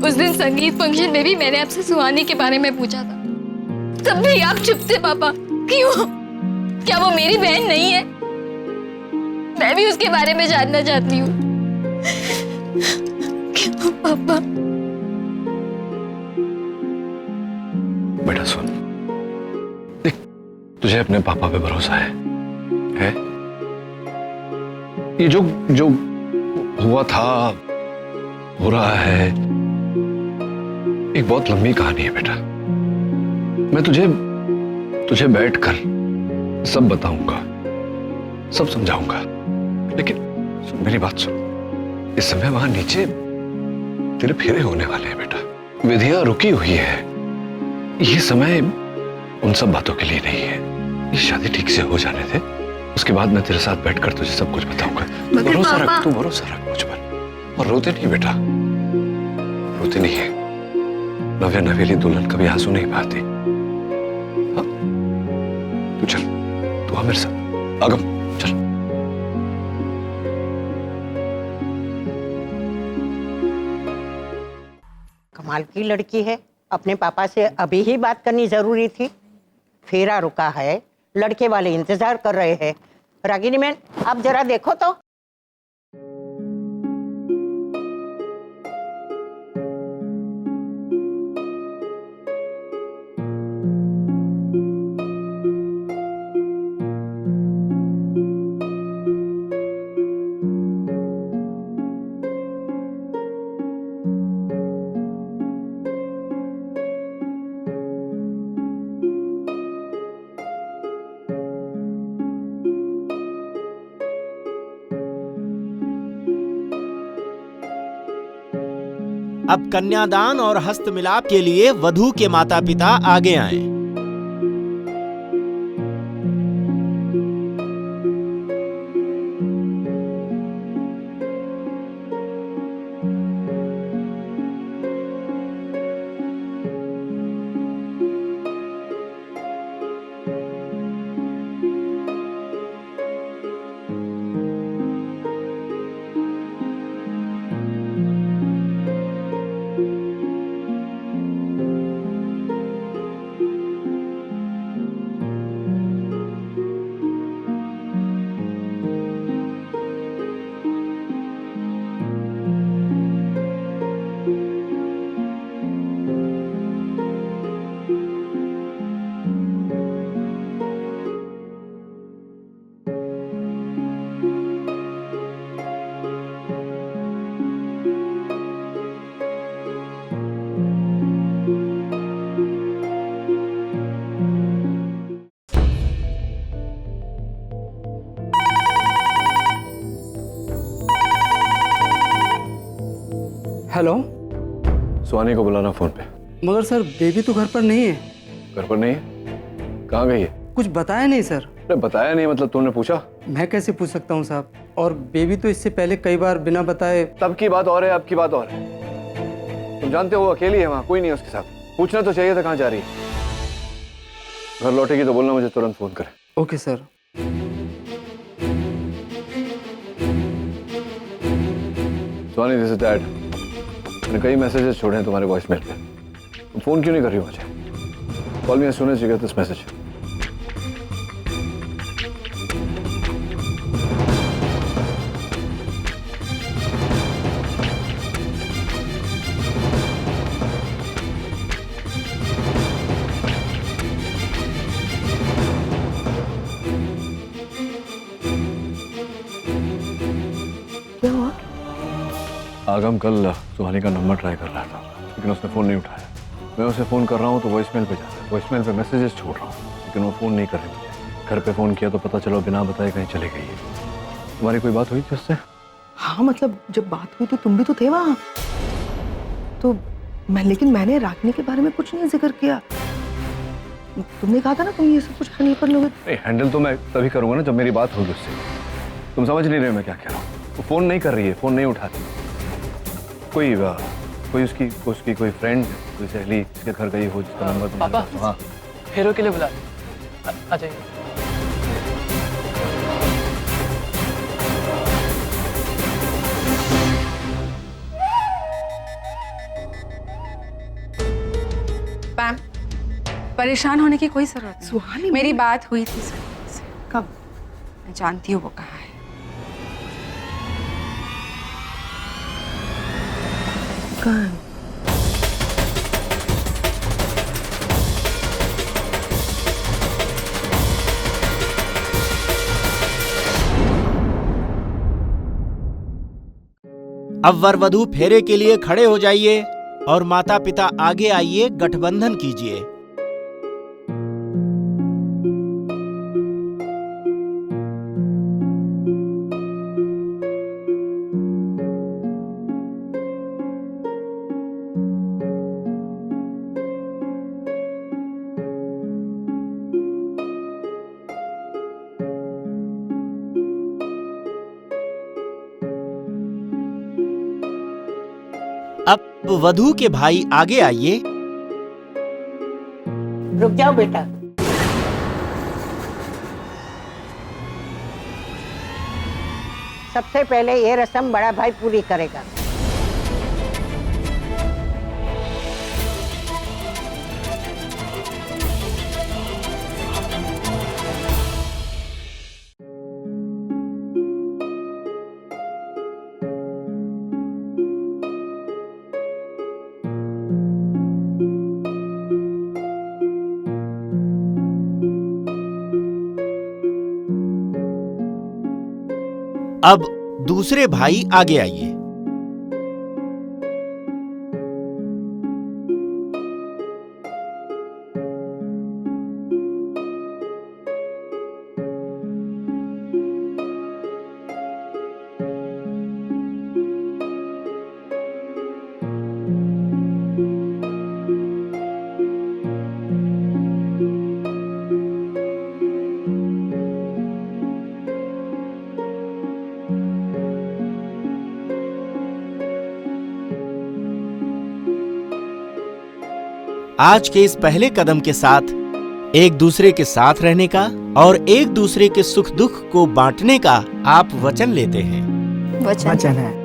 उस दिन संगीत फंक्शन में भी मैंने आपसे सुहानी के बारे में पूछा था, तब भी आप चुप थे पापा। क्यों? क्या वो मेरी बहन नहीं है? मैं भी उसके बारे में जानना चाहती हूँ। क्यों पापा?
बेटा सुन, देख, तुझे अपने पापा पे भरोसा है? ये जो हुआ था, हो रहा है, एक बहुत लंबी कहानी है बेटा। मैं तुझे बैठकर सब बताऊंगा, सब समझाऊंगा, लेकिन मेरी बात सुन। इस समय वहां नीचे तेरे फेरे होने वाले हैं बेटा, विधियां रुकी हुई है। ये समय उन सब बातों के लिए नहीं है। ये शादी ठीक से हो जाने दे, उसके बाद मैं तेरे साथ बैठकर तुझे सब कुछ बताऊंगा। तू भरोसा रख, तू भरोसा रख मुझ पर। और रोते नहीं बेटा, रोते नहीं है। नव्या नवेली दुल्हन कभी आंसू नहीं बहाती। हाँ? तू चल, तू आ मेरे साथ। आगम चल।
कमाल की लड़की है, अपने पापा से अभी ही बात करनी जरूरी थी। फेरा रुका है, लड़के वाले इंतजार कर रहे हैं। रागिनी मैन, आप जरा देखो तो।
अब कन्यादान और हस्तमिलाप के लिए वधू के माता पिता आगे आएं।
हेलो,
सुहानी को बुलाना फोन पे।
मगर सर बेबी तो घर पर नहीं है।
घर पर नहीं है? कहाँ गई है?
कुछ बताया नहीं सर।
अरे बताया नहीं मतलब तुमने पूछा?
मैं कैसे पूछ सकता हूँ साहब, और बेबी तो इससे पहले कई बार बिना बताए।
तब की बात और है, अब की बात और है। तुम जानते हो वो अकेली है वहाँ, कोई नहीं है उसके साथ। पूछना तो चाहिए था कहाँ जा रही है। घर लौटेगी तो बोलना मुझे तुरंत फोन करे।
Okay sir.
Suhani, this is dad. मैंने कई मैसेजेस छोड़े हैं तुम्हारे वॉइसमेल पे। तुम फोन क्यों नहीं कर रही हो मुझे? Call me as soon as you get this message. Aagam कल सुहानी का नंबर ट्राई कर रहा था, लेकिन उसने फ़ोन नहीं उठाया। मैं उसे फ़ोन कर रहा हूँ तो वॉइसमेल पे जाता है, वॉइसमेल पे मैसेजेस छोड़ रहा हूँ, लेकिन वो फ़ोन नहीं कर रही मुझे। घर पे फ़ोन किया तो पता चला बिना बताए कहीं चले गई है। तुम्हारी कोई बात हुई थी उससे?
हाँ मतलब जब बात हुई थी तुम भी तो थे वहाँ, तो लेकिन मैंने रागिनी के बारे में कुछ नहीं जिक्र किया। तुमने कहा था ना तुम ये सब कुछ हैंडल कर लोगे।
नहीं, हैंडल तो मैं तभी करूँगा ना जब मेरी बात होगी उससे। तुम समझ नहीं रहे मैं क्या कह रहा हूँ। वो फ़ोन नहीं कर रही है, फ़ोन नहीं उठाती। कोई उसकी कोई फ्रेंड, कोई सहेली इसके घर गई हो जिसका नंबर
पापा,
हाँ
फेरों के लिए बुला आ जाइए।
पैम, परेशान होने की कोई जरूरत नहीं।
सुहानी,
मेरी बात हुई थी सुहानी से।
कब?
मैं जानती हूँ वो कहाँ है।
कहाँ?
अब वर वधू फेरे के लिए खड़े हो जाइए और माता पिता आगे आइए, गठबंधन कीजिए। अब वधू के भाई आगे आइए।
रुक जाओ बेटा। सबसे पहले ये रस्म बड़ा भाई पूरी करेगा।
अब दूसरे भाई आगे आइए। आज के इस पहले कदम के साथ एक दूसरे के साथ रहने का और एक दूसरे के सुख दुख को बांटने का आप वचन लेते हैं।
वचन है।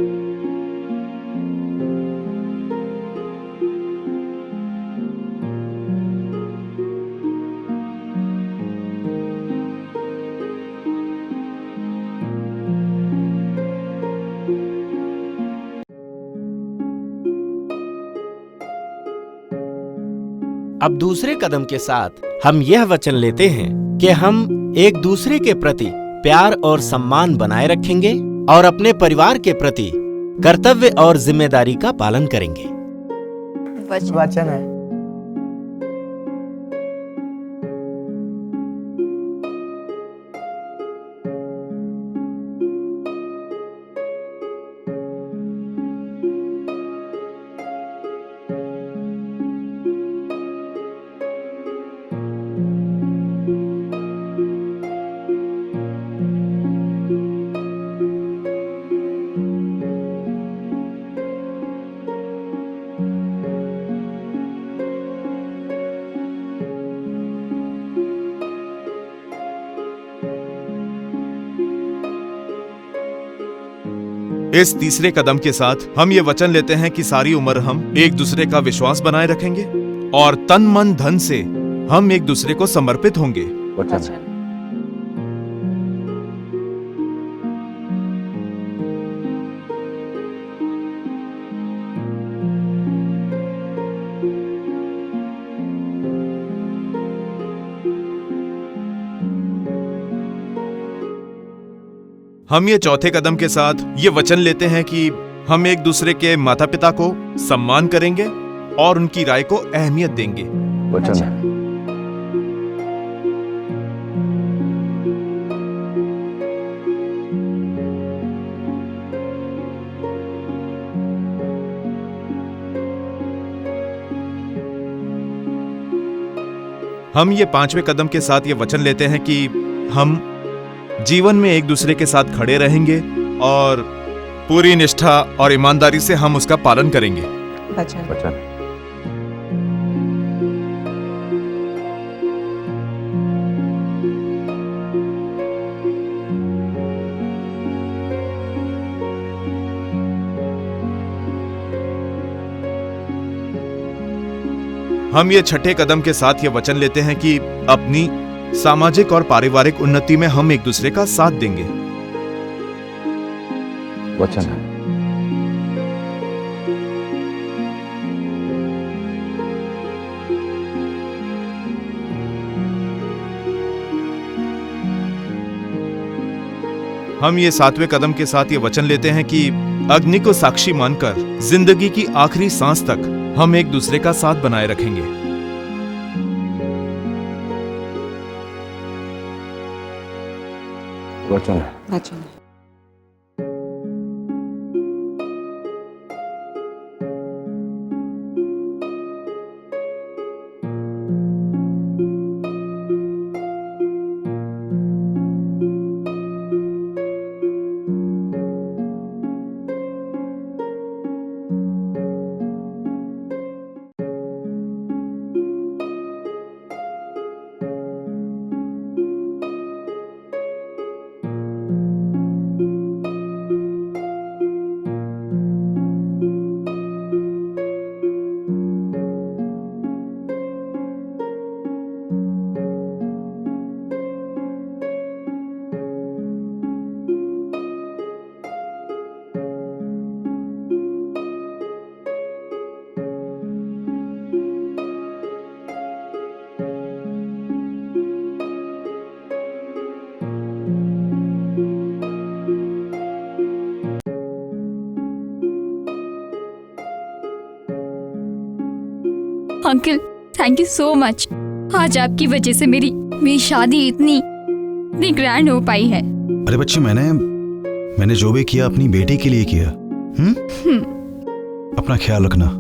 अब दूसरे कदम के साथ हम यह वचन लेते हैं कि हम एक दूसरे के प्रति प्यार और सम्मान बनाए रखेंगे और अपने परिवार के प्रति कर्तव्य और जिम्मेदारी का पालन करेंगे।
वचन है।
इस तीसरे कदम के साथ हम ये वचन लेते हैं कि सारी उम्र हम एक दूसरे का विश्वास बनाए रखेंगे और तन मन धन से हम एक दूसरे को समर्पित होंगे।
वचन।
हम ये चौथे कदम के साथ ये वचन लेते हैं कि हम एक दूसरे के माता पिता को सम्मान करेंगे और उनकी राय को अहमियत देंगे।
वचन है।
हम ये 5वें कदम के साथ ये वचन लेते हैं कि हम जीवन में एक दूसरे के साथ खड़े रहेंगे और पूरी निष्ठा और ईमानदारी से हम उसका पालन करेंगे।
वचन।
हम ये 6ठे कदम के साथ ये वचन लेते हैं कि अपनी सामाजिक और पारिवारिक उन्नति में हम एक दूसरे का साथ देंगे।
वचन है।
हम ये 7वें कदम के साथ ये वचन लेते हैं कि अग्नि को साक्षी मानकर जिंदगी की आखिरी सांस तक हम एक दूसरे का साथ बनाए रखेंगे।
वचन है।
वचन है।
Uncle thank you so much. आज आपकी वजह से मेरी शादी इतनी ग्रैंड हो पाई है।
अरे बच्ची, मैंने जो भी किया अपनी बेटी के लिए किया। अपना ख्याल रखना।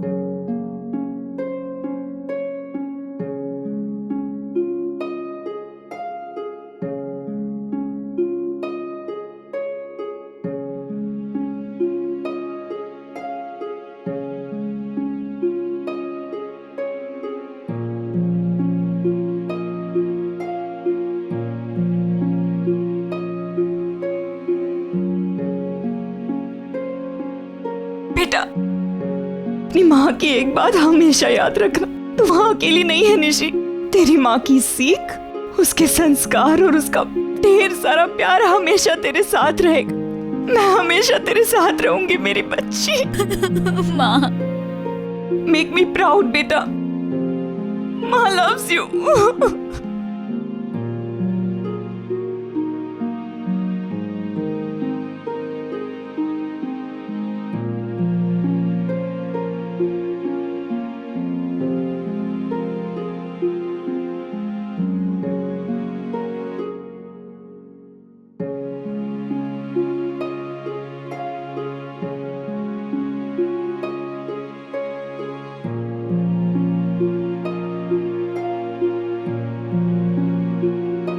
बेटा, अपनी माँ की एक बात हमेशा याद रखना, तू वहां अकेली नहीं है निशी। तेरी माँ की सीख, उसके संस्कार और उसका ढेर सारा प्यार हमेशा तेरे साथ रहेगा। मैं हमेशा तेरे साथ रहूंगी मेरी बच्ची। माँ, मेक मी प्राउड बेटा। माँ लव्स यू।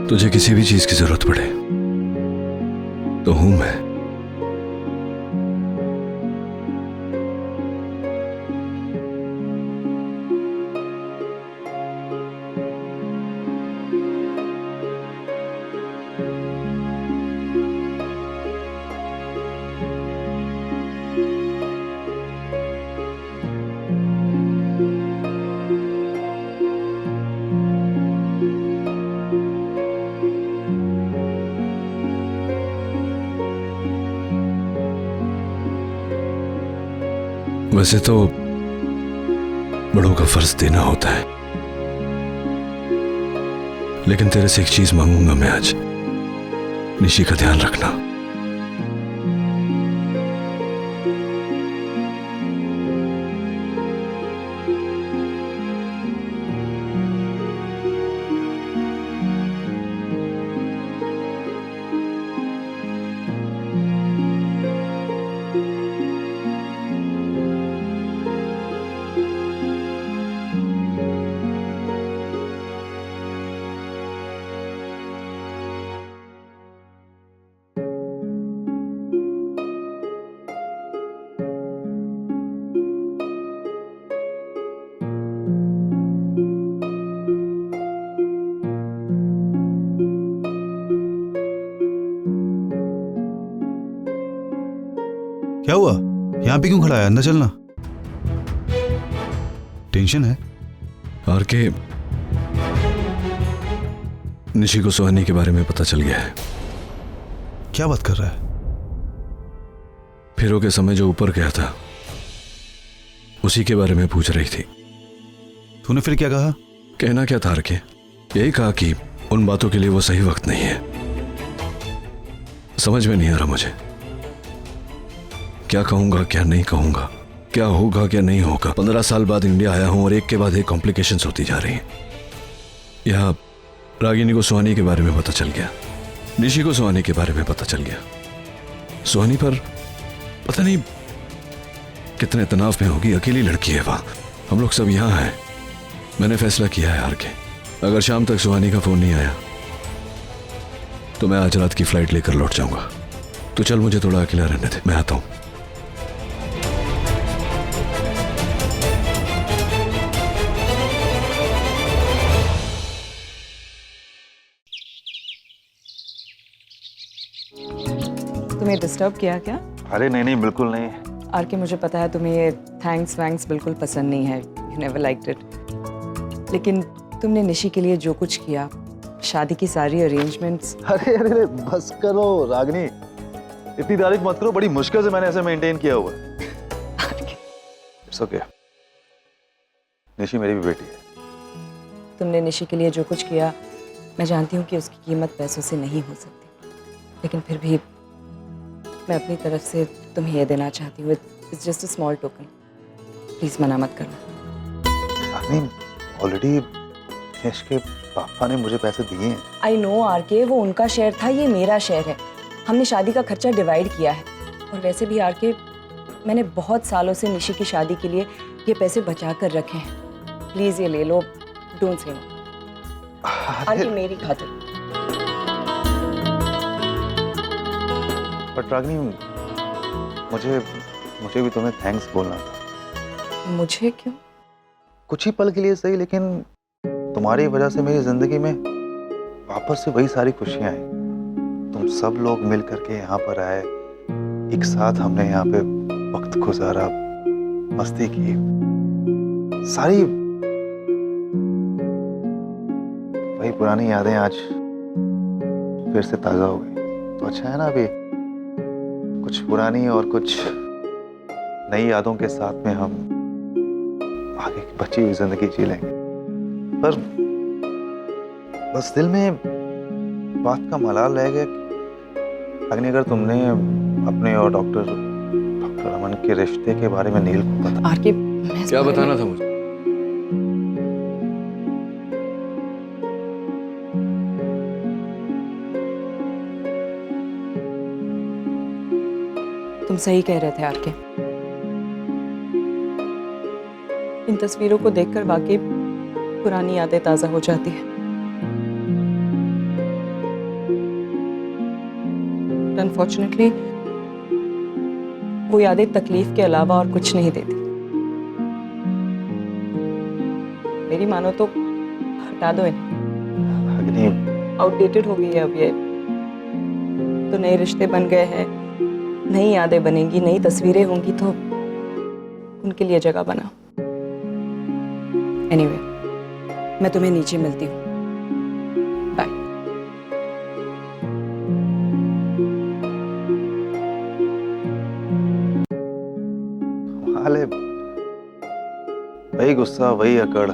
तुझे किसी भी चीज की जरूरत पड़े तो हूं मैं। वैसे तो बड़ों का फर्ज देना होता है, लेकिन तेरे से एक चीज मांगूंगा मैं आज। निशी का ध्यान रखना।
क्या हुआ? यहाँ पे क्यों खड़ा है? अंदर चलना। टेंशन है?
और के निशी को सुहानी के बारे में पता चल गया है।
क्या बात कर रहा है?
फिरो के समय जो ऊपर गया था उसी के बारे में पूछ रही थी।
तूने फिर क्या कहा?
कहना क्या था के, यही कहा कि उन बातों के लिए वो सही वक्त नहीं है। समझ में नहीं आ रहा मुझे क्या कहूंगा क्या नहीं कहूंगा, क्या होगा क्या नहीं होगा। 15 साल बाद इंडिया आया हूं और एक के बाद एक कॉम्प्लिकेशंस होती जा रही हैं। यहां रागिनी को सुहानी के बारे में पता चल गया, निशी को सुहानी के बारे में पता चल गया। सुहानी पर पता नहीं कितने तनाव में होगी, अकेली लड़की है वहां, हम लोग सब यहां हैं। मैंने फैसला किया है आरके, अगर शाम तक सुहानी का फोन नहीं आया तो मैं आज रात की फ्लाइट लेकर लौट जाऊंगा। तो चल मुझे थोड़ा अकेला रहने दे, मैं आता हूं।
तुम्हें डिस्टर्ब किया क्या?
अरे नहीं नहीं, बिल्कुल नहीं।
आर के मुझे पता है तुम्हें ये थैंक्स वैंक्स बिल्कुल पसंद नहीं है, यू नेवर लाइक्ड इट। लेकिन तुमने निशी के लिए जो कुछ किया, शादी की सारी अरेंजमेंट्स।
अरे अरे अरे बस करो रागिनी, इतनी तारीफ मत करो, बड़ी मुश्किल से मैंने ऐसे मेंटेन किया हुआ है। इट्स ओके, निशी मेरी भी बेटी है।
तुमने निशी के लिए जो कुछ किया, मैं जानती हूँ कि उसकी कीमत पैसों से नहीं हो सकती, लेकिन फिर भी मैं अपनी तरफ से तुम्हें ये देना चाहती हूँ। It's just a small token, please मना मत करना।
ऑलरेडी इसके पापा ने मुझे पैसे दिए हैं।
आई नो आर के, वो उनका शेयर था, ये मेरा शेयर है। हमने शादी का खर्चा डिवाइड किया है। और वैसे भी आर के, मैंने बहुत सालों से निशी की शादी के लिए ये पैसे बचा कर रखे हैं। प्लीज ये ले लो, डोंट से नो। आर के मेरी खातिर।
बट रागिनी, मुझे भी तुम्हें थैंक्स बोलना था।
मुझे क्यों?
कुछ ही पल के लिए सही, लेकिन तुम्हारी वजह से मेरी जिंदगी में वापस से वही सारी खुशियां आई। तुम सब लोग मिल करके यहाँ पर आए, एक साथ हमने यहाँ पे वक्त गुजारा, मस्ती की, सारी वही पुरानी यादें आज फिर से ताजा हो गई। तो अच्छा है ना, अभी कुछ पुरानी और कुछ नई यादों के साथ में हम आगे की बची हुई जिंदगी जी लेंगे। पर बस दिल में बात का मलाल रह गया कि अगर तुमने अपने और डॉक्टर रमन के रिश्ते के बारे में नील को बता।
आर के,
क्या बताना था मुझे?
तुम सही कह रहे थे आर के। इन तस्वीरों को देखकर वाकई पुरानी यादें ताजा हो जाती है। अनफॉर्चुनेटली वो यादें तकलीफ के अलावा और कुछ नहीं देती। मेरी मानो तो हटा दो इन्हें, आउटडेटेड हो गई है अब ये। तो नए रिश्ते बन गए हैं, नई यादें बनेंगी, नई तस्वीरें होंगी, तो उनके लिए जगह बना। एनीवे, मैं तुम्हें नीचे मिलती हूँ। बाय।
हाले वही गुस्सा, वही अकड़,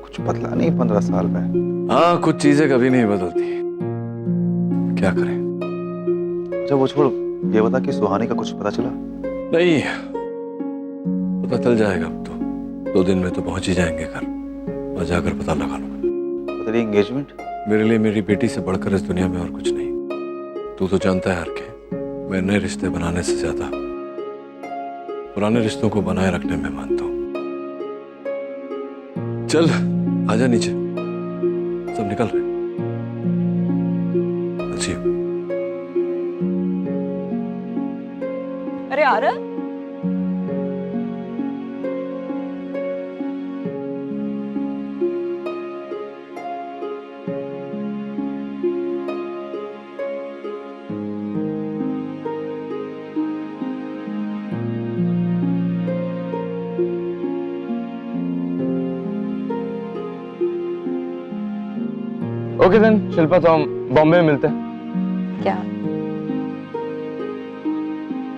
कुछ बदला नहीं 15 साल में।
हाँ, कुछ चीजें कभी नहीं बदलती, क्या करें।
अच्छा वो छोड़, ये बता कि सुहानी का कुछ पता चला?
नहीं, पता चल जाएगा। अब तो 2 दिन में तो पहुंच ही जाएंगे घर, और जाकर पता लगा लूंगा।
तेरी एंगेजमेंट
मेरे लिए मेरी बेटी से बढ़कर इस दुनिया में और कुछ नहीं। तू तो जानता है हर के, मैं नए रिश्ते बनाने से ज्यादा पुराने रिश्तों को बनाए रखने में मानता हूँ। चल आजा नीचे, सब निकल रहे। अच्छी
अरे आरव,
ओके देन शिल्पा, तो हम बॉम्बे में मिलते हैं।
क्या?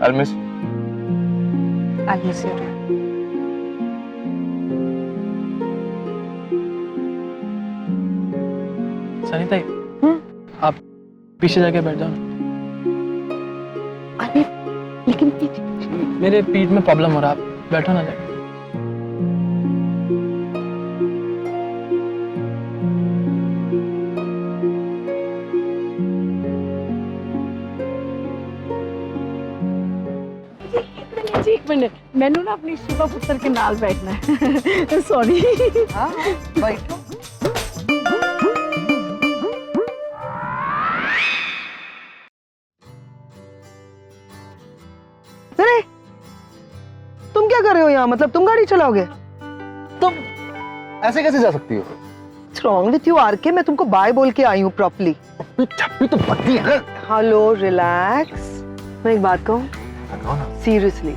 I'll miss you.
I'll miss you too.
Sanita, आप पीछे जाके बैठ जाओ ना।
अरे लेकिन पीछे
मेरे पीठ में प्रॉब्लम हो रहा है, आप बैठो ना जाके।
जी एक मिनट, मैंने ना अपनी शिवा पुत्र के नाल बैठना है। सॉरी।
हाँ बैठो। अरे तुम क्या कर रहे हो यहाँ? मतलब तुम गाड़ी चलाओगे?
तुम ऐसे कैसे जा सकती हो?
What's wrong with you, R K? मैं तुमको बाय बोल के आई हूँ प्रॉपर्ली।
छप्पी तो बत्ती है।
Hello, relax. मैं एक बात कहूँ? सीरियसली,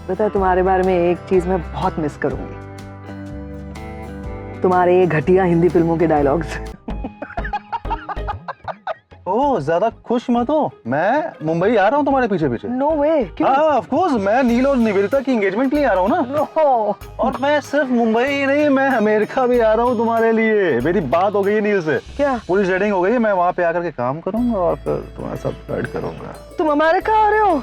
पता है तुम्हारे बारे में एक चीज मैं बहुत मिस करूंगी, तुम्हारे ये घटिया हिंदी फिल्मों के डायलॉग्स।
ओह, ज्यादा खुश मत हो, मैं मुंबई आ रहा हूँ तुम्हारे पीछे पीछे।
नो वे।
हाँ ऑफ कोर्स, मैं नील और निवेदिता की एंगेजमेंट के लिए आ रहा हूँ ना।
नो।
और मैं सिर्फ मुंबई ही नहीं, मैं अमेरिका भी आ रहा हूँ तुम्हारे लिए। मेरी बात हो गई है नील से।
क्या?
पूरी सेटिंग हो गई है, मैं वहाँ पे आकर के काम करूंगा और फिर तुम्हारा सब गाइड करूंगा।
तुम अमेरिका आ रहे हो?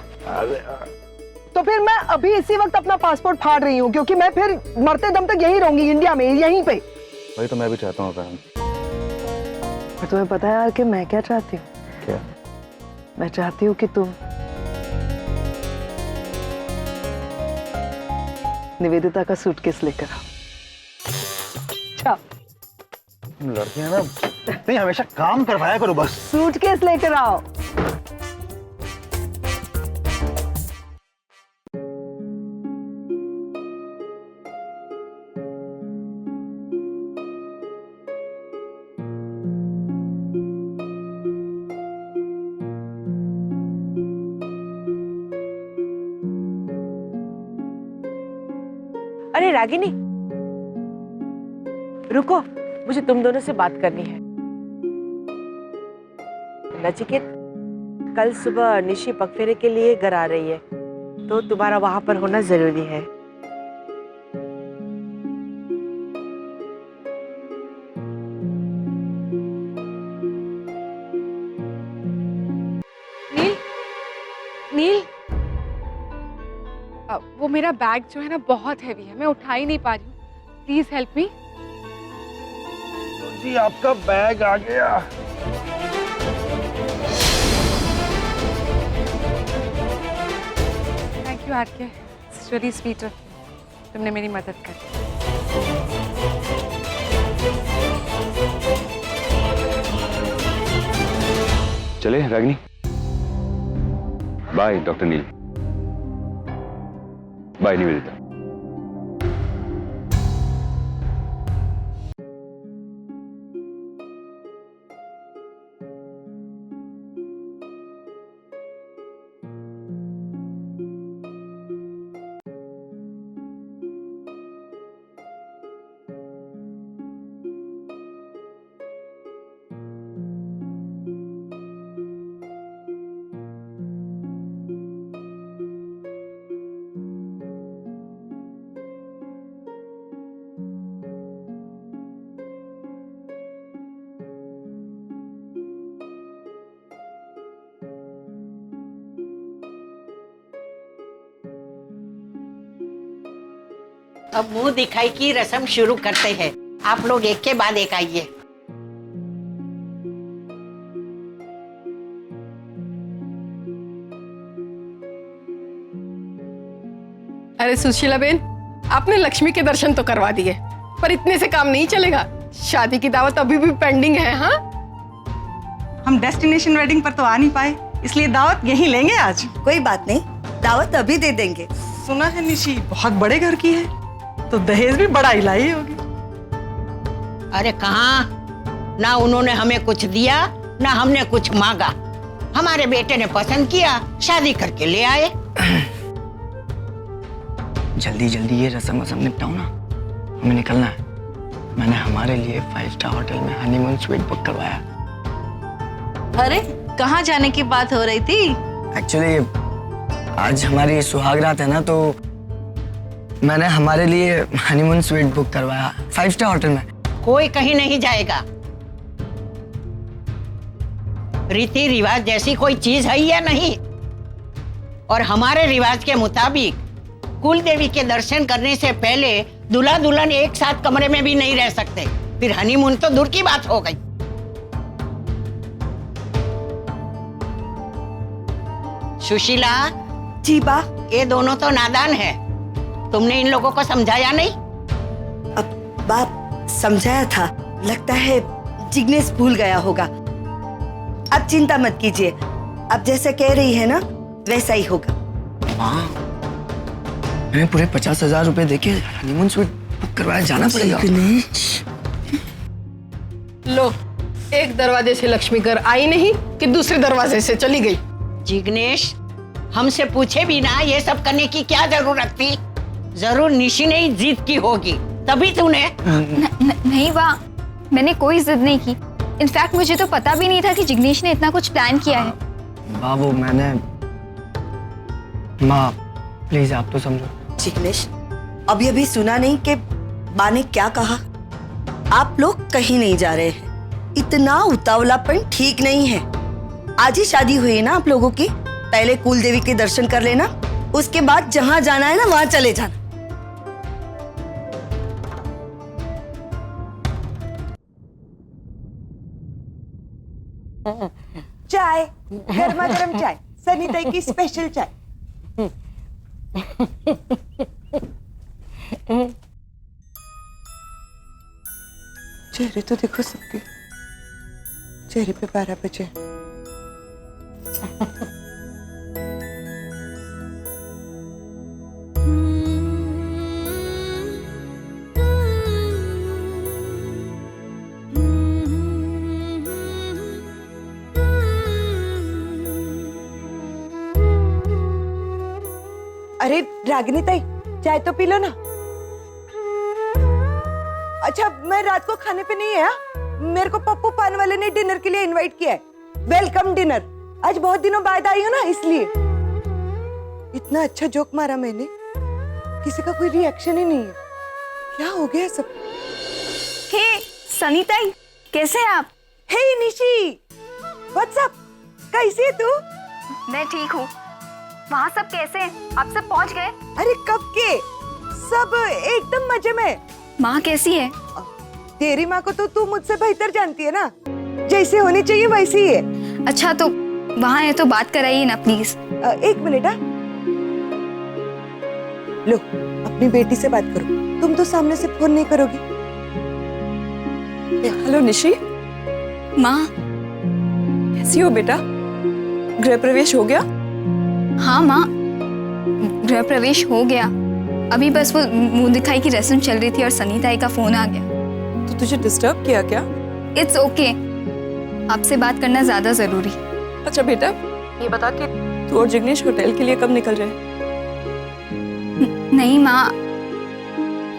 तो फिर मैं अभी इसी वक्त अपना पासपोर्ट फाड़ रही हूँ, क्योंकि मैं फिर मरते दम तक यहीं रहूंगी, इंडिया में, यहीं पे।
वही तो मैं भी चाहता हूँ बहन।
तुम्हें पता है यार कि मैं क्या चाहती हूँ?
क्या?
मैं चाहती हूँ कि तुम निवेदिता का सूटकेस लेकर आओ।
लड़कियां ना नहीं, हमेशा काम करवाया करो बस।
सूटकेस लेकर आओ।
अरे रागिनी, रुको, मुझे तुम दोनों से बात करनी है। नचिकेत, कल सुबह निशी पगफेरे के लिए घर आ रही है, तो तुम्हारा वहां पर होना जरूरी है।
नील, नील, वो मेरा बैग जो है ना बहुत हैवी है, मैं उठा ही नहीं पा रही हूँ। Please help me.
जी आपका बैग आ गया।
Thank you RK, it's really sweet of you, तुमने मेरी मदद कर दी।
चले Ragini. Bye doctor Neel. Bye Nivedita.
अब मुंह दिखाई की रस्म शुरू करते हैं। आप लोग एक के बाद एक आइए।
अरे सुशीला बेन, आपने लक्ष्मी के दर्शन तो करवा दिए, पर इतने से काम नहीं चलेगा। शादी की दावत अभी भी पेंडिंग है। हाँ,
हम डेस्टिनेशन वेडिंग पर तो आ नहीं पाए, इसलिए दावत यहीं लेंगे आज।
कोई बात नहीं, दावत अभी दे देंगे।
सुना है निशी बहुत बड़े घर की है, तो दहेज भी बड़ा ही लाई होगी।
अरे कहाँ, ना उन्होंने हमें कुछ दिया ना हमने कुछ मांगा। हमारे बेटे ने पसंद किया, शादी करके ले आए।
जल्दी जल्दी ये रस्म वसम निपटाओ ना, हमें निकलना है। मैंने हमारे लिए 5 स्टार होटल में हनीमून स्वीट बुक करवाया।
अरे कहाँ जाने की बात हो रही थी?
एक्चुअली आज हमारी सुहागरात है ना, तो मैंने हमारे लिए हनीमून स्वीट बुक करवाया 5 स्टार होटल में।
कोई कहीं नहीं जाएगा। रीति रिवाज जैसी कोई चीज है या नहीं? और हमारे रिवाज के मुताबिक कुल देवी के दर्शन करने से पहले दूल्हा दुल्हन एक साथ कमरे में भी नहीं रह सकते। फिर हनीमून तो दूर की बात हो गई। सुशीला
जी बा,
ये दोनों तो नादान है, तुमने इन लोगों को समझाया नहीं?
अब बाप समझाया था, लगता है जिग्नेश भूल गया होगा। अब चिंता मत कीजिए, अब जैसे कह रही है ना वैसा ही होगा।
माँ, मैंने पूरे 50,000 रुपए देके हनीमून स्वीट बुक करवाया, जाना पड़ेगा।
लो, एक दरवाजे से लक्ष्मी घर आई नहीं कि दूसरे दरवाजे से चली गई।
जिग्नेश, हमसे पूछे बिना ये सब करने की क्या जरूरत थी? जरूर निशी ने ही जिद की होगी, तभी तूने।
नहीं वाह, मैंने कोई जिद नहीं की। इनफैक्ट मुझे तो पता भी नहीं था कि जिग्नेश ने इतना कुछ प्लान किया है।
बाबू मैंने, माँ प्लीज आप तो समझो।
जिग्नेश, अभी सुना नहीं कि बा ने क्या कहा? आप लोग कहीं नहीं जा रहे हैं, इतना उतावलापन ठीक नहीं है। आज ही शादी हुई है ना आप लोगों की, पहले कुल देवी के दर्शन कर लेना, उसके बाद जहां जाना है ना वहां चले जाना।
चाय, गर्मा गर्म चाय, सनीता की स्पेशल चाय। चेहरे तो देखो सबके, चेहरे पे 12 बजे। अरे रागिनी ताई, चाय तो पी लो ना। अच्छा, मैं रात को खाने पे नहीं आया, मेरे को पप्पू पान वाले ने डिनर के लिए इनवाइट किया है। Welcome dinner. आज बहुत दिनों बाद आई हो ना, इसलिए। इतना अच्छा जोक मारा मैंने, किसी का कोई रिएक्शन ही नहीं है। क्या हो गया सब?
हे सनीता, कैसे हैं आप?
हे निशी, व्हाट्स अप? कैसी है तू?
मैं ठीक हूँ। वहाँ सब कैसे हैं? आप सब पहुँच गए?
अरे कब के, सब एकदम मजे में।
माँ कैसी है?
तेरी माँ को तो तू मुझसे बेहतर जानती है ना, जैसे होनी चाहिए वैसी ही है।
अच्छा, तो वहाँ है तो बात कराइए ना प्लीज।
एक मिनट। लो, अपनी बेटी से बात करो, तुम तो सामने से फोन नहीं करोगी।
हेलो निशी।
माँ
कैसी हो बेटा? गृह प्रवेश हो गया?
हाँ माँ, गृह प्रवेश हो गया। अभी बस वो मुंह दिखाई की रस्म चल रही थी और सनीताई का फोन आ गया।
तो तुझे डिस्टर्ब किया क्या?
इट्स ओके, आपसे बात करना ज्यादा जरूरी।
अच्छा बेटा, ये बता कि तू और जिग्नेश होटल के लिए कब निकल रहे हैं?
नहीं माँ,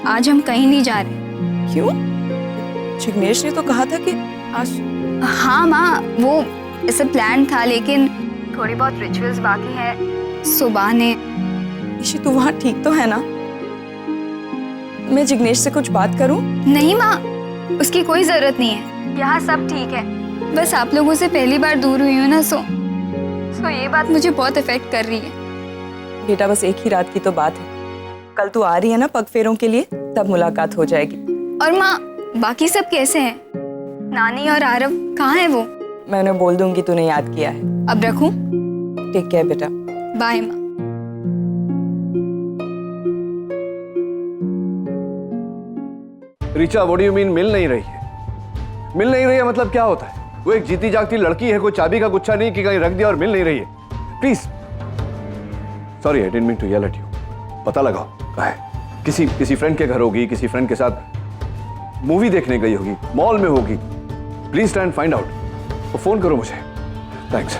आज हम कहीं नहीं जा रहे।
क्यों? जिग्नेश ने तो कहा था कि आज।
हाँ माँ, वो ऐसे प्लान था, लेकिन थोड़ी बहुत रिचुअल्स बाकी है। सुबह ने।
निशी, तू वहाँ ठीक तो है ना? मैं जिग्नेश से कुछ बात करूं?
नहीं माँ, उसकी कोई जरूरत नहीं है, यहाँ सब ठीक है। बस आप लोगों से पहली बार दूर हुई हूँ ना, सो ये बात मुझे बहुत इफेक्ट कर रही है।
बेटा, बस एक ही रात की तो बात है, कल तू आ रही है ना पग फेरों के लिए, तब मुलाकात हो जाएगी।
और माँ, बाकी सब कैसे हैं? नानी और आरव कहाँ है वो?
मैं उन्हें बोल दूंगी तूने याद किया है।
अब रखूं?
टेक केयर बेटा।
बाय माँ।
Richa, what do you mean मिल नहीं रही है? मिल नहीं रही है मतलब क्या होता है? वो एक जीती जागती लड़की है, कोई चाबी का गुच्छा नहीं कि कहीं रख दिया और मिल नहीं रही है। Please, sorry, I didn't mean to yell at you. पता लगाओ कहाँ है। किसी फ्रेंड के घर होगी, किसी फ्रेंड के साथ मूवी देखने गई होगी, मॉल में होगी। Please try and find out. वो फोन करो मुझे। थैंक्स।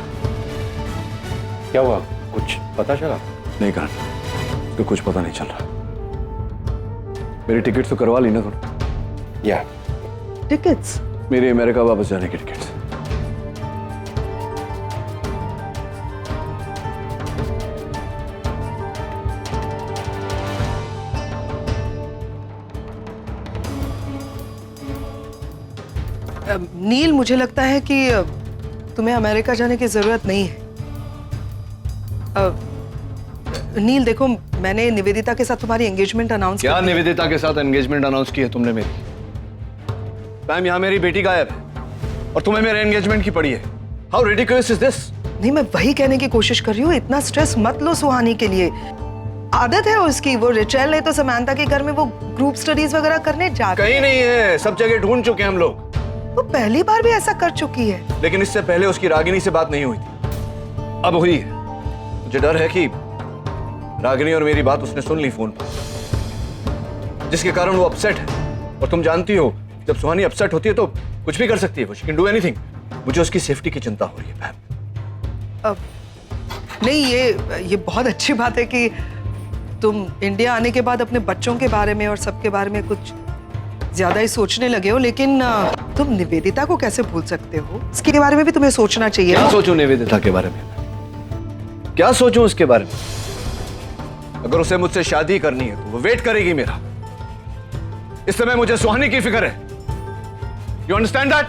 क्या हुआ, कुछ पता चला?
नहीं करण, तो कुछ पता नहीं चल रहा। मेरी टिकट तो करवा ली ना तूने? या
टिकट्स?
मेरे अमेरिका वापस जाने की टिकट्स।
नील, मुझे लगता है कि तुम्हें अमेरिका जाने की जरूरत नहीं है। नील देखो, मैंने निवेदिता के साथ तुम्हारी एंगेजमेंट अनाउंस
क्या निवेदिता के साथ एंगेजमेंट अनाउंस की है तुमने मेरी? मैम, यहाँ मेरी बेटी गायब है और तुम्हें मेरे एंगेजमेंट की पड़ी है। How ridiculous is this?
नहीं, मैं वही कहने की कोशिश कर रही हूँ, इतना स्ट्रेस मत लो सुहानी के लिए। आदत है उसकी, वो रिचेल नहीं तो समांता के घर में वो ग्रुप स्टडीज वगैरह करने जाती
कहीं नहीं है, सब जगह ढूंढ चुके हैं हम लोग।
वो पहली बार भी ऐसा कर चुकी है।
लेकिन इससे पहले उसकी रागिनी से बात नहीं हुई थी, अब हुई है। मुझे डर है कि रागिनी और मेरी बात उसने सुन ली फोन पर, जिसके कारण वो अपसेट है। और तुम जानती हो, जब सुहानी अपसेट होती है तो कुछ भी कर सकती है, वो शी कैन डू एनीथिंग। मुझे उसकी सेफ्टी की चिंता हो रही है मैम।
नहीं, ये बहुत अच्छी बात है कि तुम इंडिया आने के बाद अपने बच्चों के बारे में और सबके बारे में कुछ ज्यादा ही सोचने लगे हो, लेकिन तुम निवेदिता को कैसे भूल सकते हो? इसके बारे में भी तुम्हें सोचना चाहिए।
क्या सोचूं निवेदिता के बारे में? क्या सोचूं उसके बारे में? अगर उसे मुझसे शादी करनी है तो वो वेट करेगी मेरा। इस समय मुझे सुहानी की फिक्र है। You understand that?